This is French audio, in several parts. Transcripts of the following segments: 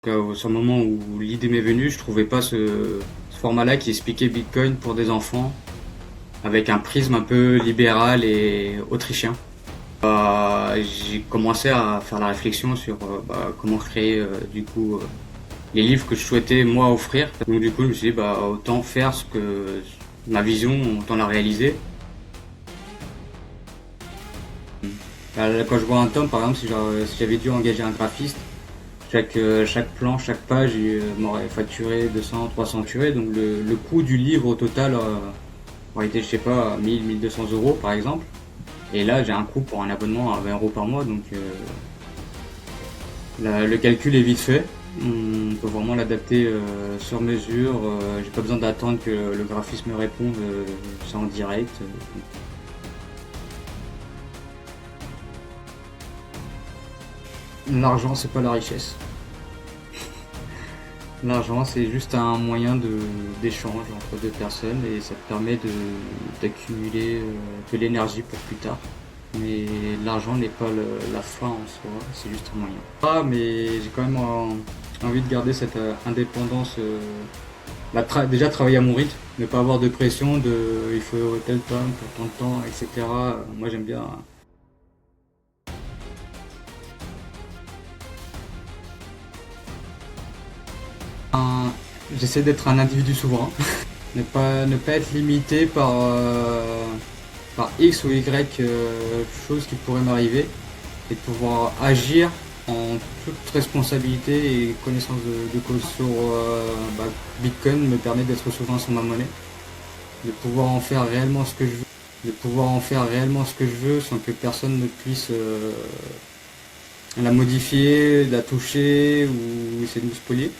Sur le moment où l'idée m'est venue, je trouvais pas ce format-là qui expliquait Bitcoin pour des enfants avec un prisme un peu libéral et autrichien. J'ai commencé à faire la réflexion sur comment créer les livres que je souhaitais moi offrir. Donc du coup je me suis dit autant faire ce que ma vision, autant la réaliser. Là, quand je vois un tome par exemple, si j'avais dû engager un graphiste, chaque plan, chaque page m'aurait facturé 200, 300 tués. Donc le coût du livre au total aurait été, je sais pas, 1000, 1200 euros par exemple. Et là, j'ai un coût pour un abonnement à 20 euros par mois. Donc le calcul est vite fait. On peut vraiment l'adapter sur mesure. J'ai pas besoin d'attendre que le graphiste me réponde ça en direct. L'argent, c'est pas la richesse. L'argent, c'est juste un moyen d'échange entre deux personnes et ça te permet d'accumuler de l'énergie pour plus tard. Mais l'argent n'est pas la fin en soi, c'est juste un moyen. Mais j'ai quand même envie de garder cette indépendance. Déjà travailler à mon rythme, ne pas avoir de pression il faut tel temps pour tant de temps, etc. Moi j'aime bien. J'essaie d'être un individu souverain. Ne pas être limité par X ou Y choses qui pourraient m'arriver et de pouvoir agir en toute responsabilité et connaissance de cause sur Bitcoin me permet d'être souverain sur ma monnaie, de pouvoir en faire réellement ce que je veux, sans que personne ne puisse la modifier, la toucher ou essayer de me spolier.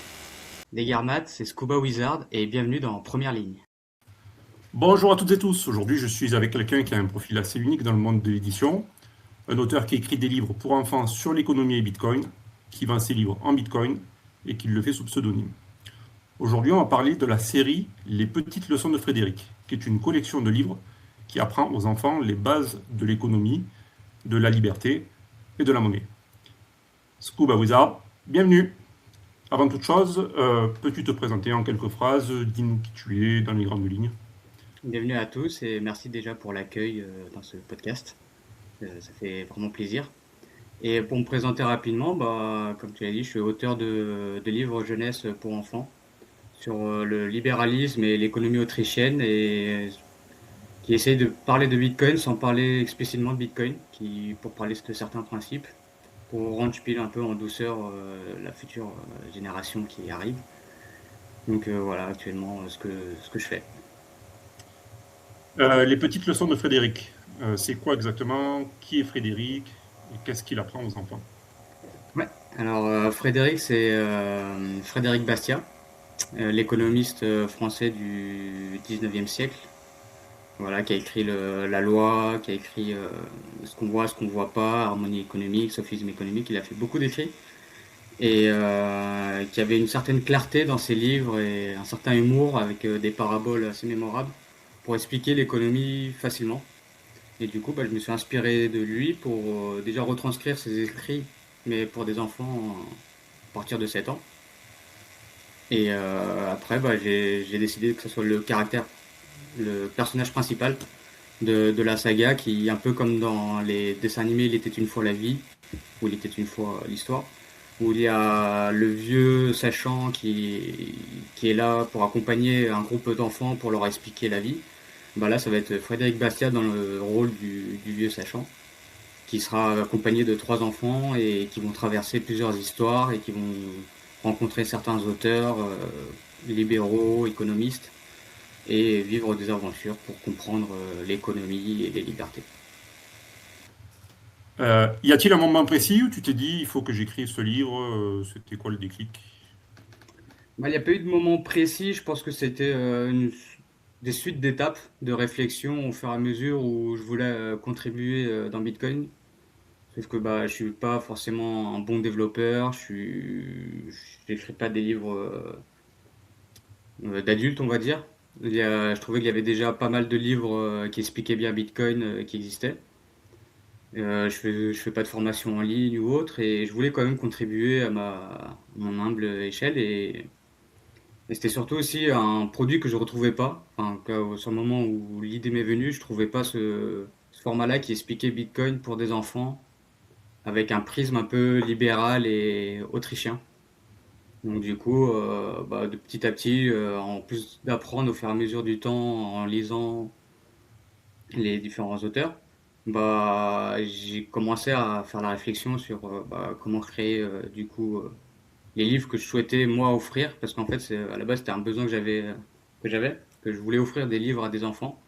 Les Garmat, c'est Scuba Wizard et bienvenue dans Première Ligne. Bonjour à toutes et tous. Aujourd'hui, je suis avec quelqu'un qui a un profil assez unique dans le monde de l'édition, un auteur qui écrit des livres pour enfants sur l'économie et Bitcoin, qui vend ses livres en Bitcoin et qui le fait sous pseudonyme. Aujourd'hui, on va parler de la série Les petites leçons de Frédéric, qui est une collection de livres qui apprend aux enfants les bases de l'économie, de la liberté et de la monnaie. Scuba Wizard, bienvenue. Avant toute chose, peux-tu te présenter en quelques phrases, dis-nous qui tu es dans les grandes lignes. Bienvenue à tous et merci déjà pour l'accueil dans ce podcast. Ça fait vraiment plaisir. Et pour me présenter rapidement, comme tu l'as dit, je suis auteur de livres jeunesse pour enfants sur le libéralisme et l'économie autrichienne et qui essaye de parler de Bitcoin sans parler explicitement de Bitcoin, pour parler de certains principes, pour rendre spiel un peu en douceur la future génération qui arrive. Donc voilà actuellement ce que je fais. Les petites leçons de Frédéric. C'est quoi exactement? Qui est Frédéric? Et qu'est-ce qu'il apprend aux enfants? Ouais. Alors Frédéric, c'est Frédéric Bastiat, l'économiste français du 19e siècle, voilà, qui a écrit la loi, qui a écrit ce qu'on voit pas, harmonie économique, sophisme économique. Il a fait beaucoup d'écrits et qui avait une certaine clarté dans ses livres et un certain humour avec des paraboles assez mémorables pour expliquer l'économie facilement. Et du coup, je me suis inspiré de lui pour déjà retranscrire ses écrits, mais pour des enfants à partir de 7 ans. Et après, j'ai décidé que ce soit le personnage principal de la saga, qui, un peu comme dans les dessins animés Il était une fois la vie, ou Il était une fois l'histoire, où il y a le vieux sachant qui est là pour accompagner un groupe d'enfants pour leur expliquer la vie. Là, ça va être Frédéric Bastiat dans le rôle du vieux sachant, qui sera accompagné de trois enfants et qui vont traverser plusieurs histoires et qui vont rencontrer certains auteurs libéraux, économistes, et vivre des aventures pour comprendre l'économie et les libertés. Y a-t-il un moment précis où tu t'es dit, il faut que j'écrive ce livre? C'était quoi le déclic? Il n'y a pas eu de moment précis, je pense que c'était des suites d'étapes de réflexion au fur et à mesure où je voulais contribuer dans Bitcoin. Sauf que je suis pas forcément un bon développeur, j'écris pas des livres d'adultes, on va dire. Je trouvais qu'il y avait déjà pas mal de livres qui expliquaient bien Bitcoin qui existaient. Je fais pas de formation en ligne ou autre, et je voulais quand même contribuer à mon humble échelle. Et c'était surtout aussi un produit que je retrouvais pas. Enfin, sur le moment où l'idée m'est venue, je trouvais pas ce format-là qui expliquait Bitcoin pour des enfants avec un prisme un peu libéral et autrichien. Donc du coup, de petit à petit, en plus d'apprendre au fur et à mesure du temps en lisant les différents auteurs, j'ai commencé à faire la réflexion sur comment créer les livres que je souhaitais moi offrir, parce qu'en fait à la base c'était un besoin que je voulais offrir des livres à des enfants,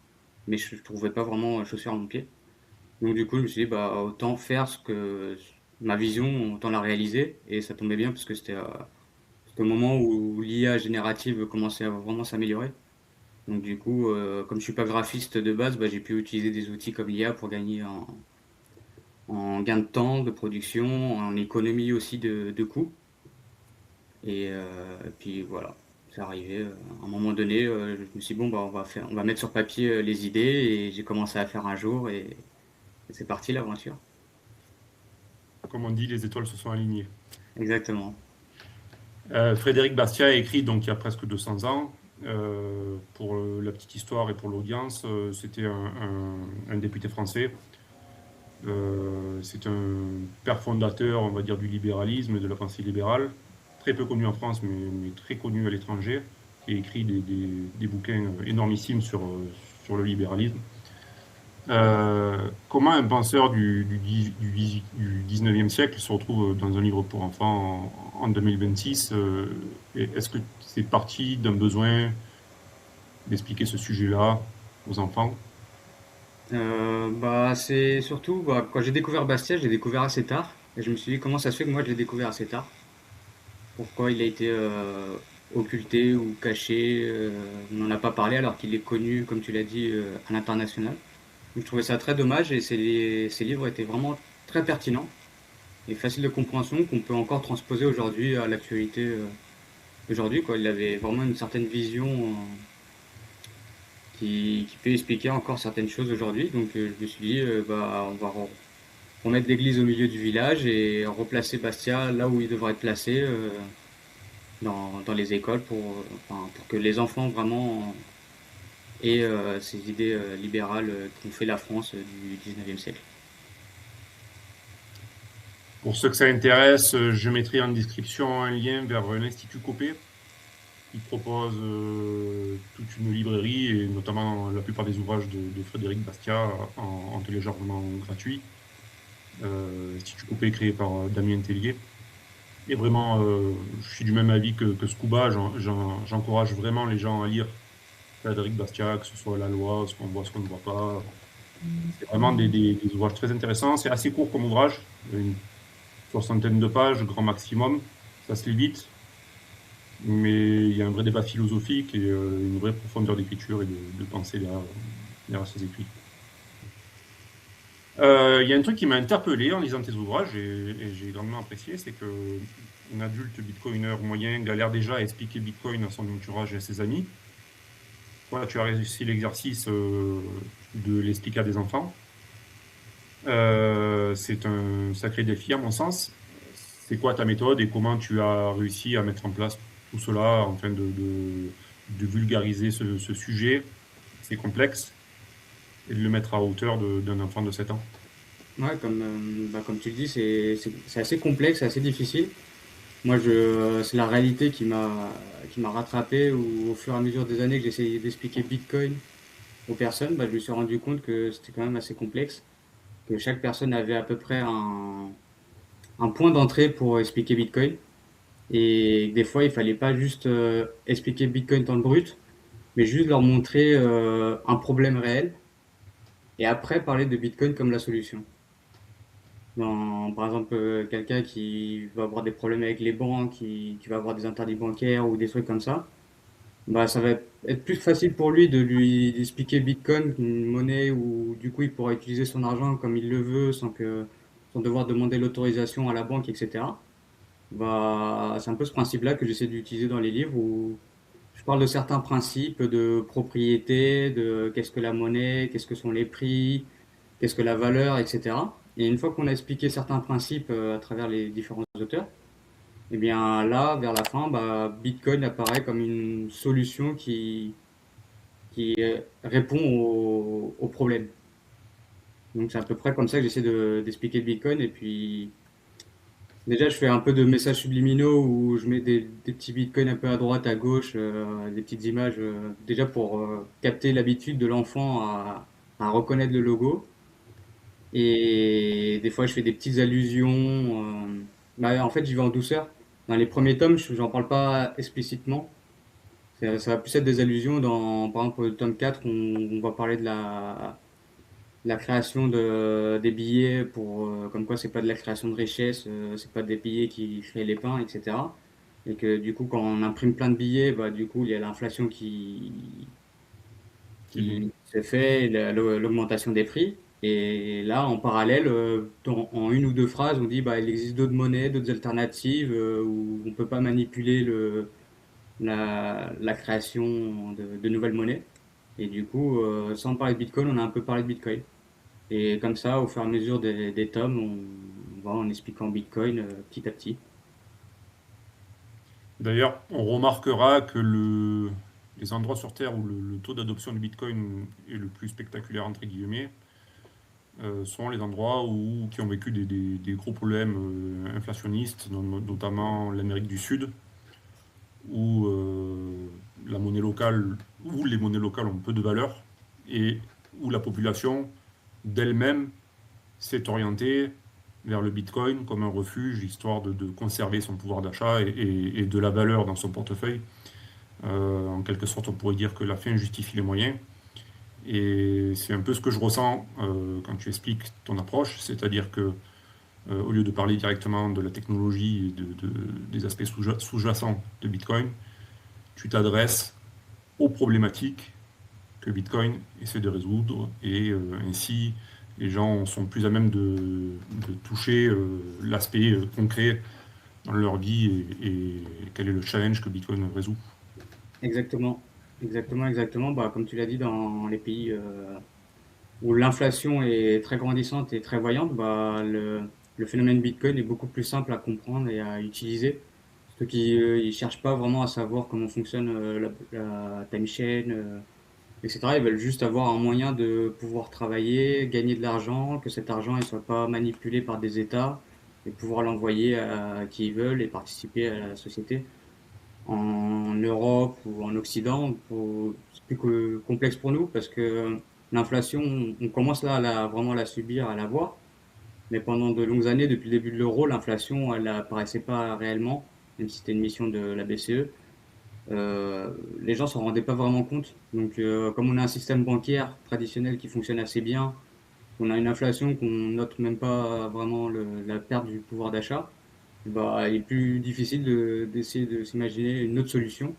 mais je trouvais pas vraiment chaussure à mon pied. Donc du coup je me suis dit autant faire ma vision, autant la réaliser, et ça tombait bien parce que c'était au moment où l'IA générative commençait à vraiment s'améliorer. Donc du coup, comme je suis pas graphiste de base, j'ai pu utiliser des outils comme l'IA pour gagner en gain de temps, de production, en économie aussi de coûts. Puis voilà, c'est arrivé. À un moment donné, je me suis dit, bon, on va mettre sur papier les idées, et j'ai commencé à faire un jour, et c'est parti l'aventure. Comme on dit, les étoiles se sont alignées. Exactement. Frédéric Bastiat a écrit donc il y a presque 200 ans. Pour la petite histoire et pour l'audience, c'était un député français. C'est un père fondateur, on va dire, du libéralisme et de la pensée libérale, très peu connu en France, mais très connu à l'étranger, qui a écrit des bouquins énormissimes sur le libéralisme. Comment un penseur du 19e siècle se retrouve dans un livre pour enfants en 2026? Est-ce que c'est parti d'un besoin d'expliquer ce sujet-là aux enfants? C'est surtout quand j'ai découvert Bastia, je l'ai découvert assez tard. Et je me suis dit comment ça se fait que moi je l'ai découvert assez tard. Pourquoi il a été occulté ou caché, on n'en a pas parlé alors qu'il est connu, comme tu l'as dit, à l'international. Donc, je trouvais ça très dommage, et ces livres étaient vraiment très pertinents et faciles de compréhension, qu'on peut encore transposer aujourd'hui à l'actualité d'aujourd'hui, quoi. Il avait vraiment une certaine vision qui peut expliquer encore certaines choses aujourd'hui. Donc je me suis dit, on va remettre l'église au milieu du village et replacer Bastia là où il devrait être placé, dans les écoles, pour que les enfants vraiment aient ces idées libérales qui ont fait la France du 19e siècle. Pour ceux que ça intéresse, je mettrai en description un lien vers l'Institut Copé, qui propose toute une librairie, et notamment la plupart des ouvrages de Frédéric Bastiat en téléchargement gratuit. L'Institut Copé créé par Damien Tellier. Et vraiment, je suis du même avis que Scuba. J'encourage vraiment les gens à lire Frédéric Bastiat, que ce soit La Loi, ce qu'on voit, ce qu'on ne voit pas. C'est vraiment des ouvrages très intéressants. C'est assez court comme ouvrage, une soixantaine de pages, grand maximum. Ça se lit vite, mais il y a un vrai débat philosophique et une vraie profondeur d'écriture et de pensée derrière ces écrits. Il y a un truc qui m'a interpellé en lisant tes ouvrages, et j'ai grandement apprécié, c'est que un adulte bitcoiner moyen galère déjà à expliquer Bitcoin à son entourage et à ses amis. Toi, tu as réussi l'exercice de l'expliquer à des enfants. C'est un sacré défi à mon sens. C'est quoi ta méthode et comment tu as réussi à mettre en place tout cela afin de vulgariser ce sujet, c'est complexe, et de le mettre à hauteur d'un enfant de 7 ans? Ouais, comme tu le dis, c'est assez complexe, c'est assez difficile. Moi, c'est la réalité qui m'a rattrapé, où au fur et à mesure des années que j'essayais d'expliquer Bitcoin aux personnes, je me suis rendu compte que c'était quand même assez complexe, que chaque personne avait à peu près un point d'entrée pour expliquer Bitcoin, et des fois, il fallait pas juste expliquer Bitcoin dans le brut, mais juste leur montrer un problème réel, et après parler de Bitcoin comme la solution. Par exemple, quelqu'un qui va avoir des problèmes avec les banques, qui va avoir des interdits bancaires ou des trucs comme ça, ça va être plus facile pour lui de lui expliquer Bitcoin, une monnaie où du coup il pourra utiliser son argent comme il le veut, sans devoir demander l'autorisation à la banque, etc. C'est un peu ce principe-là que j'essaie d'utiliser dans les livres, où je parle de certains principes de propriété, de qu'est-ce que la monnaie, qu'est-ce que sont les prix, qu'est-ce que la valeur, etc. Et une fois qu'on a expliqué certains principes à travers les différents auteurs, et bien là, vers la fin, bah, Bitcoin apparaît comme une solution qui répond au problème. Donc c'est à peu près comme ça que j'essaie d'expliquer le Bitcoin. Et puis déjà, je fais un peu de messages subliminaux où je mets des petits bitcoins un peu à droite, à gauche, des petites images, déjà pour capter l'habitude de l'enfant à reconnaître le logo. Et des fois, je fais des petites allusions. Bah, en fait, j'y vais en douceur. Dans les premiers tomes, j'en parle pas explicitement. Ça va plus être des allusions. Par exemple, le tome 4, on va parler de la création des billets comme quoi c'est pas de la création de richesse, c'est pas des billets qui créent les pains, etc. Et que du coup, quand on imprime plein de billets, bah, du coup, il y a l'inflation qui- qui se fait, l'augmentation des prix. Et là, en parallèle, en une ou deux phrases, on dit bah, il existe d'autres monnaies, d'autres alternatives où on peut pas manipuler la création de nouvelles monnaies. Et du coup, sans parler de Bitcoin, on a un peu parlé de Bitcoin. Et comme ça, au fur et à mesure des tomes, on va en expliquant Bitcoin petit à petit. D'ailleurs, on remarquera que les endroits sur Terre où le taux d'adoption du Bitcoin est le plus spectaculaire, entre guillemets, sont les endroits qui ont vécu des gros problèmes inflationnistes, notamment l'Amérique du Sud, où la monnaie locale, où les monnaies locales ont peu de valeur et où la population d'elle-même s'est orientée vers le Bitcoin comme un refuge, histoire de conserver son pouvoir d'achat et de la valeur dans son portefeuille. En quelque sorte, on pourrait dire que la fin justifie les moyens. Et c'est un peu ce que je ressens quand tu expliques ton approche, c'est-à-dire que au lieu de parler directement de la technologie et des aspects sous-jacents de Bitcoin, tu t'adresses aux problématiques que Bitcoin essaie de résoudre et ainsi les gens sont plus à même de toucher l'aspect concret dans leur vie et quel est le challenge que Bitcoin résout. Exactement, exactement, exactement. Bah, comme tu l'as dit, dans les pays où l'inflation est très grandissante et très voyante, bah, le phénomène Bitcoin est beaucoup plus simple à comprendre et à utiliser. Ceux qui ils cherchent pas vraiment à savoir comment fonctionne la time chain, etc. Ils veulent juste avoir un moyen de pouvoir travailler, gagner de l'argent, que cet argent ne soit pas manipulé par des États et pouvoir l'envoyer à qui ils veulent et participer à la société. En Europe ou en Occident, c'est plus complexe pour nous parce que l'inflation, on commence là vraiment la subir, à la voir. Mais pendant de longues années, depuis le début de l'euro, l'inflation, elle apparaissait pas réellement, même si c'était une mission de la BCE. Les gens s'en rendaient pas vraiment compte. Donc, comme on a un système bancaire traditionnel qui fonctionne assez bien, on a une inflation qu'on note même pas vraiment la perte du pouvoir d'achat, bah, il est plus difficile d'essayer de s'imaginer une autre solution.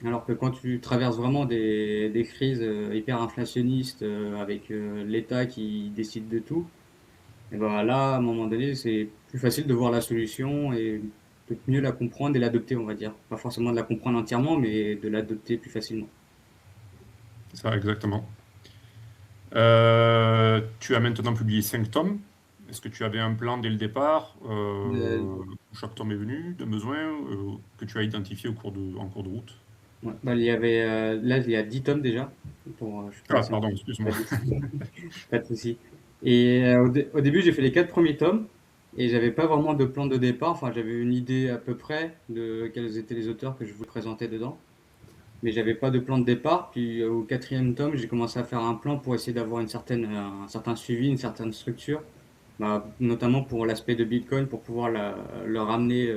Alors que quand tu traverses vraiment des crises hyper inflationnistes avec l'État qui décide de tout, et ben là, à un moment donné, c'est plus facile de voir la solution et de mieux la comprendre et l'adopter, on va dire. Pas forcément de la comprendre entièrement, mais de l'adopter plus facilement. C'est ça, exactement. Tu as maintenant publié 5 tomes. Est-ce que tu avais un plan dès le départ Euh, où chaque tome est venu, d'un besoin que tu as identifié en cours de route? ouais, bah, il y avait, là, il y a 10 tomes déjà. Je suis Ah, passé pardon, excuse-moi. pas de pas de souci. Et au début, j'ai fait les 4 premiers tomes et j'avais pas vraiment de plan de départ. Enfin, j'avais une idée à peu près de quels étaient les auteurs que je voulais présenter dedans. Mais j'avais pas de plan de départ. Puis au quatrième tome, j'ai commencé à faire un plan pour essayer d'avoir un certain suivi, une certaine structure, bah, notamment pour l'aspect de Bitcoin, pour pouvoir le ramener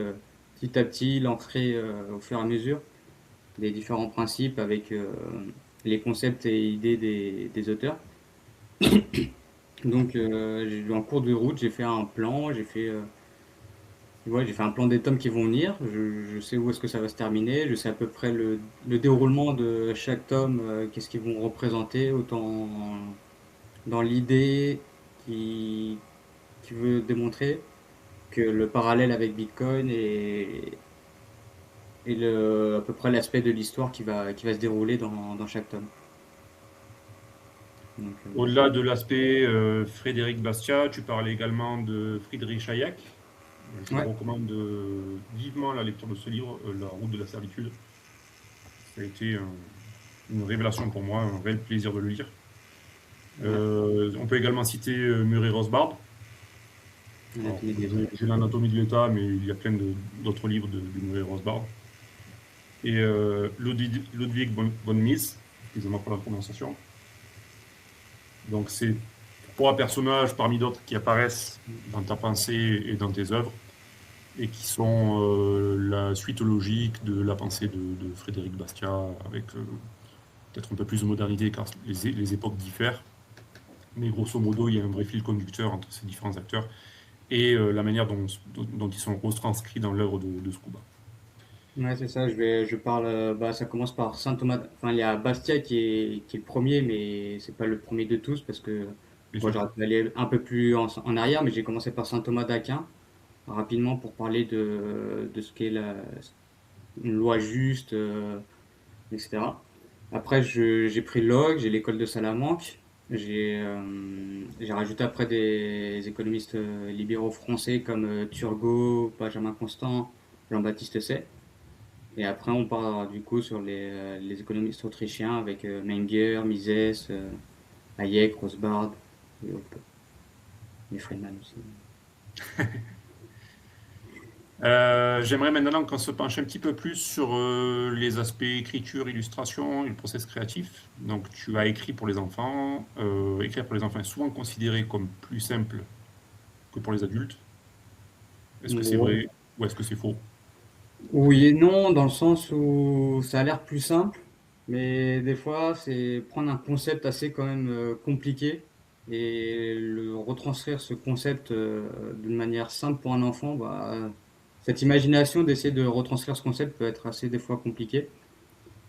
petit à petit, l'ancrer au fur et à mesure des différents principes avec les concepts et idées des auteurs. Donc, en cours de route, j'ai fait un plan, ouais, j'ai fait un plan des tomes qui vont venir. Je sais où est-ce que ça va se terminer. Je sais à peu près le déroulement de chaque tome, qu'est-ce qu'ils vont représenter, autant dans l'idée qui, qui veut démontrer que le parallèle avec Bitcoin et à peu près l'aspect de l'histoire qui va se dérouler dans chaque tome. Voilà. Au-delà de l'aspect Frédéric Bastiat, tu parlais également de Friedrich Hayek. Je Ouais, recommande vivement la lecture de ce livre, La route de la servitude. Ça a été une révélation pour moi, un réel plaisir de le lire. ouais. On peut également citer Murray Rothbard. Alors, L'anatomie de l'État. j'ai l'anatomie de l'État, mais il y a plein d'autres livres de Murray Rothbard. Et Ludwig von Mises, excusez-moi pour la prononciation. Donc c'est trois personnages parmi d'autres qui apparaissent dans ta pensée et dans tes œuvres et qui sont la suite logique de la pensée de Frédéric Bastiat avec peut-être un peu plus de modernité car les époques diffèrent. Mais grosso modo, il y a un vrai fil conducteur entre ces différents acteurs et la manière dont ils sont retranscrits dans l'œuvre de Scuba. Ouais, c'est ça. Je parle. Bah, ça commence par Saint Thomas. Enfin, il y a Bastia qui est le premier, mais c'est pas le premier de tous parce que Bien moi sûr. j'aurais pu aller un peu plus en arrière, mais j'ai commencé par Saint Thomas d'Aquin rapidement pour parler de ce qu'est une loi juste, etc. Après, j'ai pris Locke, j'ai l'école de Salamanque. J'ai rajouté après des économistes libéraux français comme Turgot, Benjamin Constant, Jean-Baptiste Say. Et après, on part du coup sur les économistes autrichiens avec Menger, Mises, Hayek, Rothbard et autres. Et Friedman aussi. J'aimerais maintenant qu'on se penche un petit peu plus sur les aspects écriture, illustration et le process créatif. Donc, tu as écrit pour les enfants. Écrire pour les enfants est souvent considéré comme plus simple que pour les adultes. Est-ce que c'est Ouais. vrai ou est-ce que c'est faux? Oui et non, dans le sens où ça a l'air plus simple, mais des fois, c'est prendre un concept assez quand même compliqué et le retranscrire ce concept d'une manière simple pour un enfant, bah, cette imagination d'essayer de retranscrire ce concept peut être assez des fois compliqué.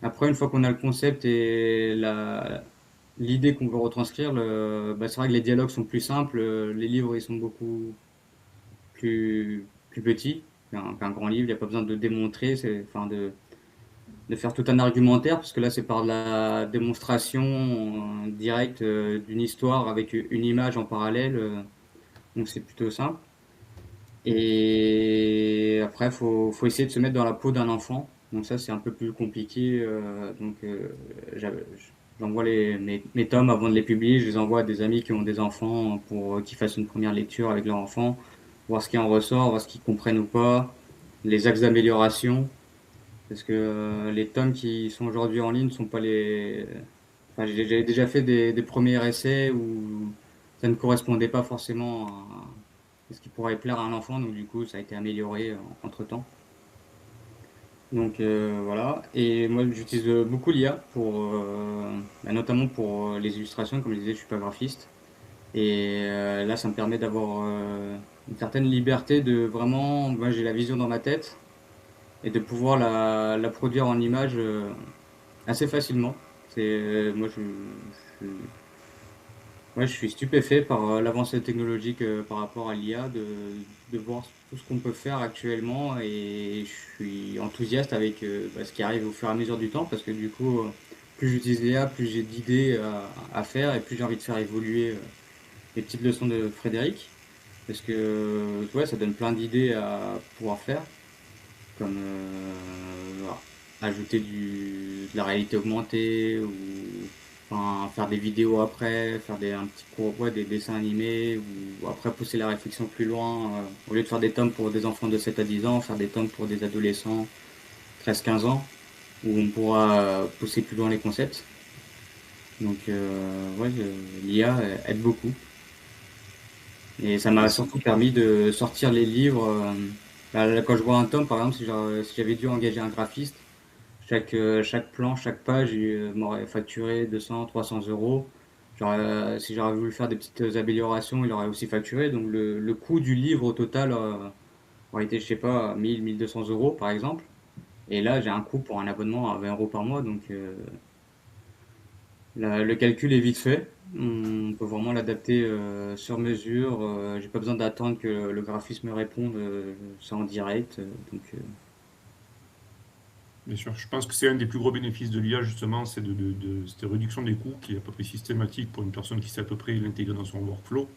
Après, une fois qu'on a le concept et l'idée qu'on veut retranscrire, bah, c'est vrai que les dialogues sont plus simples, les livres ils sont beaucoup plus petit qu'un grand livre. Il n'y a pas besoin de démontrer, enfin de faire tout un argumentaire, parce que là, c'est par la démonstration directe d'une histoire avec une image en parallèle. Donc, c'est plutôt simple. Et après, faut essayer de se mettre dans la peau d'un enfant. Donc, ça, c'est un peu plus compliqué. J'envoie mes tomes avant de les publier. Je les envoie à des amis qui ont des enfants pour qu'ils fassent une première lecture avec leur enfant, voir ce qui en ressort, voir ce qu'ils comprennent ou pas, les axes d'amélioration. Parce que les tomes qui sont aujourd'hui en ligne ne sont pas les. Enfin, j'avais déjà fait des premiers essais où ça ne correspondait pas forcément à ce qui pourrait plaire à un enfant, donc du coup ça a été amélioré entre temps. Donc voilà. Et moi j'utilise beaucoup l'IA pour, bah, notamment pour les illustrations, comme je disais, je suis pas graphiste. Et là ça me permet d'avoir une certaine liberté de vraiment. Moi j'ai la vision dans ma tête et de pouvoir la produire en image assez facilement. Moi ouais, je suis stupéfait par l'avancée technologique par rapport à l'IA, de voir tout ce qu'on peut faire actuellement et je suis enthousiaste avec bah, ce qui arrive au fur et à mesure du temps parce que du coup, plus j'utilise l'IA, plus j'ai d'idées à faire et plus j'ai envie de faire évoluer les petites leçons de Frédéric parce que ouais, ça donne plein d'idées à pouvoir faire comme ajouter de la réalité augmentée ou enfin, faire des vidéos après, faire un petit cours, ouais, des dessins animés ou après pousser la réflexion plus loin. Au lieu de faire des tomes pour des enfants de 7 à 10 ans, faire des tomes pour des adolescents 13-15 ans où on pourra pousser plus loin les concepts. Donc ouais, l'IA aide beaucoup. Et ça m'a surtout permis de sortir les livres. Là, quand je vois un tome, par exemple, si j'avais dû engager un graphiste, chaque plan, chaque page, il m'aurait facturé 200, 300 euros. Si j'aurais voulu faire des petites améliorations, il aurait aussi facturé. Donc le coût du livre au total aurait été, je sais pas, 1000, 1200 euros par exemple. Et là, j'ai un coût pour un abonnement à 20 euros par mois. Donc le calcul est vite fait. On peut vraiment l'adapter sur mesure. J'ai pas besoin d'attendre que le graphisme me réponde. C'est en direct. Donc Bien sûr, je pense que c'est un des plus gros bénéfices de l'IA, justement, c'est cette réduction des coûts qui est à peu près systématique pour une personne qui sait à peu près l'intégrer dans son workflow,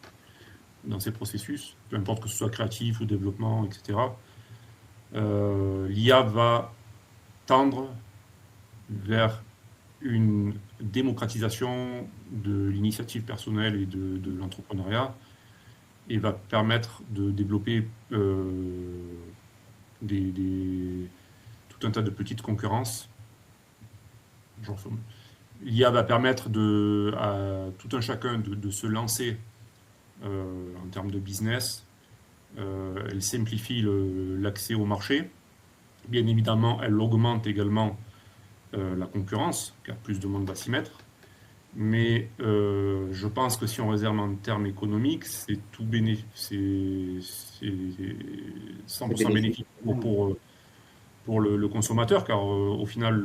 dans ses processus, peu importe que ce soit créatif ou développement, etc. L'IA va tendre vers une démocratisation de l'initiative personnelle et de l'entrepreneuriat et va permettre de développer tout un tas de petites concurrences. Genre, l'IA va permettre à tout un chacun de se lancer en termes de business. Elle simplifie l'accès au marché. Bien évidemment, elle augmente également la concurrence, car plus de monde va s'y mettre. Mais je pense que si on réserve en termes économiques, c'est c'est Les 100% bénéfices. bénéfique pour le consommateur, car au final,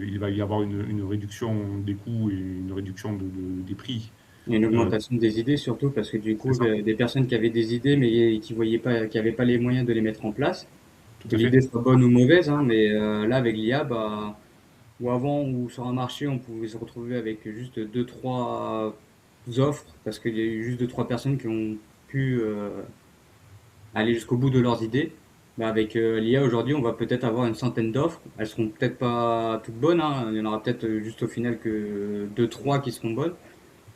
il va y avoir une réduction des coûts et une réduction des prix. Il y a une Euh, augmentation des idées surtout parce que du c'est coup, ça, des personnes qui avaient des idées mais qui voyaient pas, qui n'avaient pas les moyens de les mettre en place, tout que à fait. l'idée soit bonne ou mauvaise, hein, mais là avec l'IA, bah, ou avant ou sur un marché, on pouvait se retrouver avec juste deux trois offres parce qu'il y a eu juste deux trois personnes qui ont pu aller jusqu'au bout de leurs idées. Bah, avec l'IA aujourd'hui, on va peut-être avoir une centaine d'offres. Elles seront peut-être pas toutes bonnes, hein. Il y en aura peut-être juste au final que deux trois qui seront bonnes.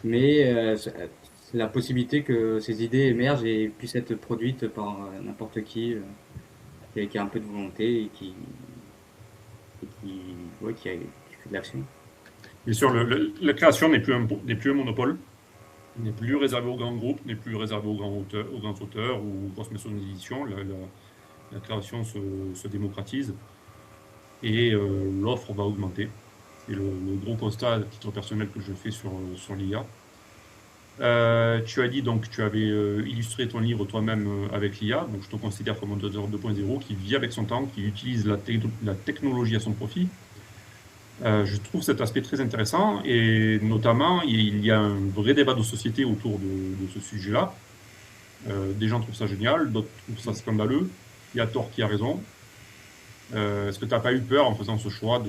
Mais c'est la possibilité que ces idées émergent et puissent être produites par n'importe qui a un peu de volonté et qui fait de l'action. Bien sûr, la création n'est plus un monopole, n'est plus réservé aux grands groupes, n'est plus réservé aux grands auteurs ou aux grosses maisons d'édition. La création se démocratise et l'offre va augmenter. C'est le gros constat à titre personnel que je fais sur l'IA. Tu as dit donc que tu avais illustré ton livre toi-même avec l'IA, donc je te considère comme un auteur 2.0 qui vit avec son temps, qui utilise la technologie à son profit. Je trouve cet aspect très intéressant et notamment il y a un vrai débat de société autour de ce sujet-là. Des gens trouvent ça génial, d'autres trouvent ça scandaleux. Il y a tort qui a raison. Est-ce que tu n'as pas eu peur en faisant ce choix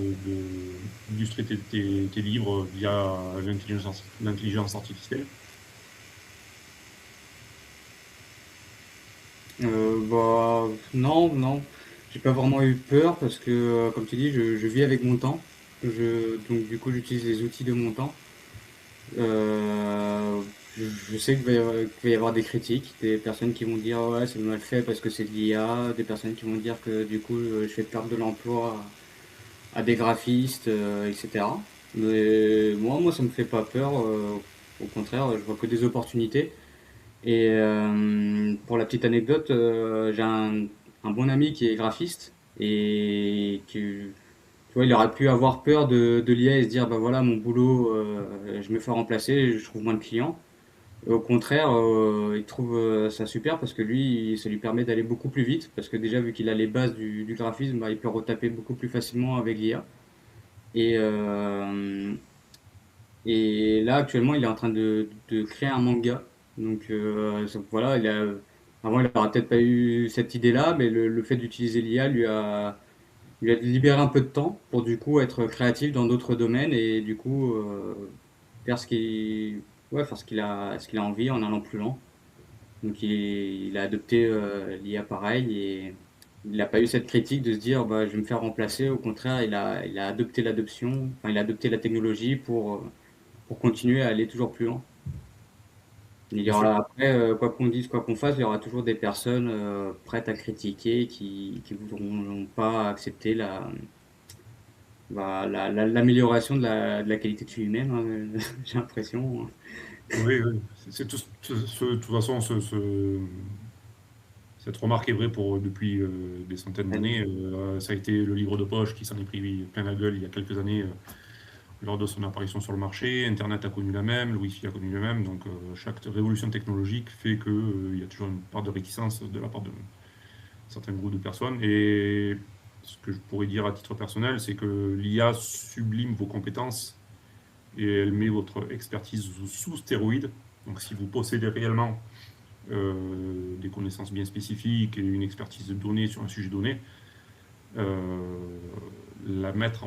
d'illustrer tes livres via l'intelligence artificielle? Bah, non, non, j'ai pas vraiment eu peur parce que, comme tu dis, je vis avec mon temps. Donc, du coup, j'utilise les outils de mon temps. Euh, je sais qu'il va y avoir des critiques, des personnes qui vont dire ouais, c'est mal fait parce que c'est de l'IA, des personnes qui vont dire que du coup, je fais perdre de l'emploi à des graphistes, etc. Mais moi, ça me fait pas peur. Au contraire, je vois que des opportunités. Et pour la petite anecdote, j'ai un bon ami qui est graphiste et qui, tu vois, il aurait pu avoir peur de l'IA et se dire, bah voilà, mon boulot, je me fais remplacer, je trouve moins de clients. Et au contraire, il trouve ça super parce que lui, ça lui permet d'aller beaucoup plus vite parce que déjà, vu qu'il a les bases du graphisme, bah, il peut retaper beaucoup plus facilement avec l'IA. Et, et là, actuellement, il est en train de créer un manga. Donc voilà, avant, il n'aurait peut-être pas eu cette idée-là, mais le fait d'utiliser l'IA lui a libéré un peu de temps pour du coup être créatif dans d'autres domaines et du coup faire ce qu'il a envie en allant plus loin. Donc il a adopté l'IA pareil et il n'a pas eu cette critique de se dire bah, je vais me faire remplacer. Au contraire, il a adopté l'adoption, enfin il a adopté la technologie pour continuer à aller toujours plus loin. Il y Bien sûr. aura après, quoi qu'on dise, quoi qu'on fasse, il y aura toujours des personnes prêtes à critiquer qui voudront pas accepter l'amélioration de la qualité de lui-même, hein, j'ai l'impression. Oui, oui. De toute façon, cette remarque est vraie depuis des centaines d'années. Ça a été le livre de poche qui s'en est pris plein la gueule il y a quelques années lors de son apparition sur le marché. Internet a connu la même, le Wi-Fi a connu le même. Donc chaque révolution technologique fait qu'il y a toujours une part de réticence de la part de certains groupes de personnes. Et ce que je pourrais dire à titre personnel, c'est que l'IA sublime vos compétences et elle met votre expertise sous stéroïde. Donc si vous possédez réellement des connaissances bien spécifiques et une expertise de données sur un sujet donné, euh, la mettre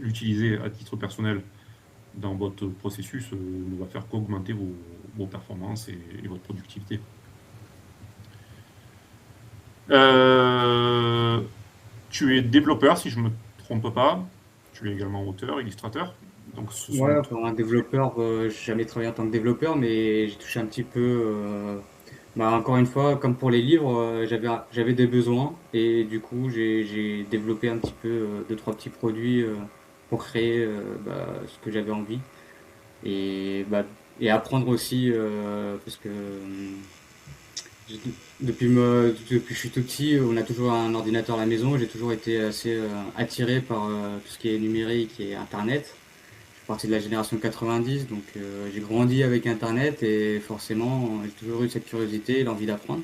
l'utiliser à titre personnel dans votre processus ne va faire qu'augmenter vos performances et votre productivité. Tu es développeur, si je ne me trompe pas. Tu es également auteur, illustrateur. Donc, ce sont Ouais, pour un développeur, j'ai jamais travaillé en tant que développeur, mais j'ai touché un petit peu. Encore une fois, comme pour les livres, j'avais des besoins et du coup j'ai développé un petit peu deux trois petits produits pour créer ce que j'avais envie et et apprendre aussi parce que depuis que je suis tout petit, on a toujours un ordinateur à la maison. J'ai toujours été assez attiré par tout ce qui est numérique et Internet. Je suis parti de la génération 90, donc j'ai grandi avec Internet et forcément j'ai toujours eu cette curiosité et l'envie d'apprendre.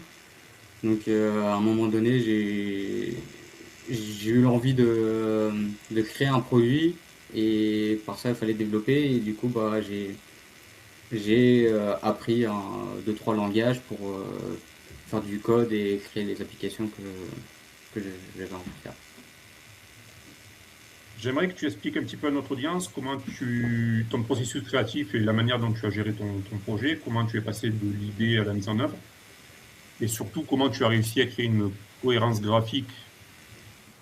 Donc à un moment donné, j'ai eu l'envie de créer un produit et par ça il fallait développer et du coup j'ai appris deux trois langages pour faire du code et créer les applications j'avais envie de faire. J'aimerais que tu expliques un petit peu à notre audience ton processus créatif et la manière dont tu as géré ton projet, comment tu es passé de l'idée à la mise en œuvre, et surtout comment tu as réussi à créer une cohérence graphique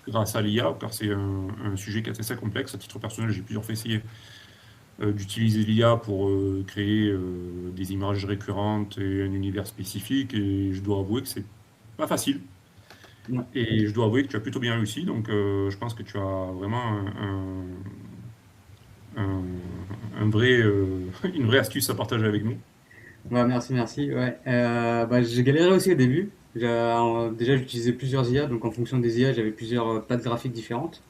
grâce à l'IA, car c'est un sujet qui est assez complexe. À titre personnel, j'ai plusieurs fois essayé d'utiliser l'IA pour créer des images récurrentes et un univers spécifique, et je dois avouer que c'est pas facile. Ouais. Et je dois avouer que tu as plutôt bien réussi, donc je pense que tu as vraiment un vrai, une vraie astuce à partager avec nous. Ouais, merci, merci. Ouais. J'ai galéré aussi au début. Déjà, j'utilisais plusieurs IA, donc en fonction des IA, j'avais plusieurs pattes graphiques différentes.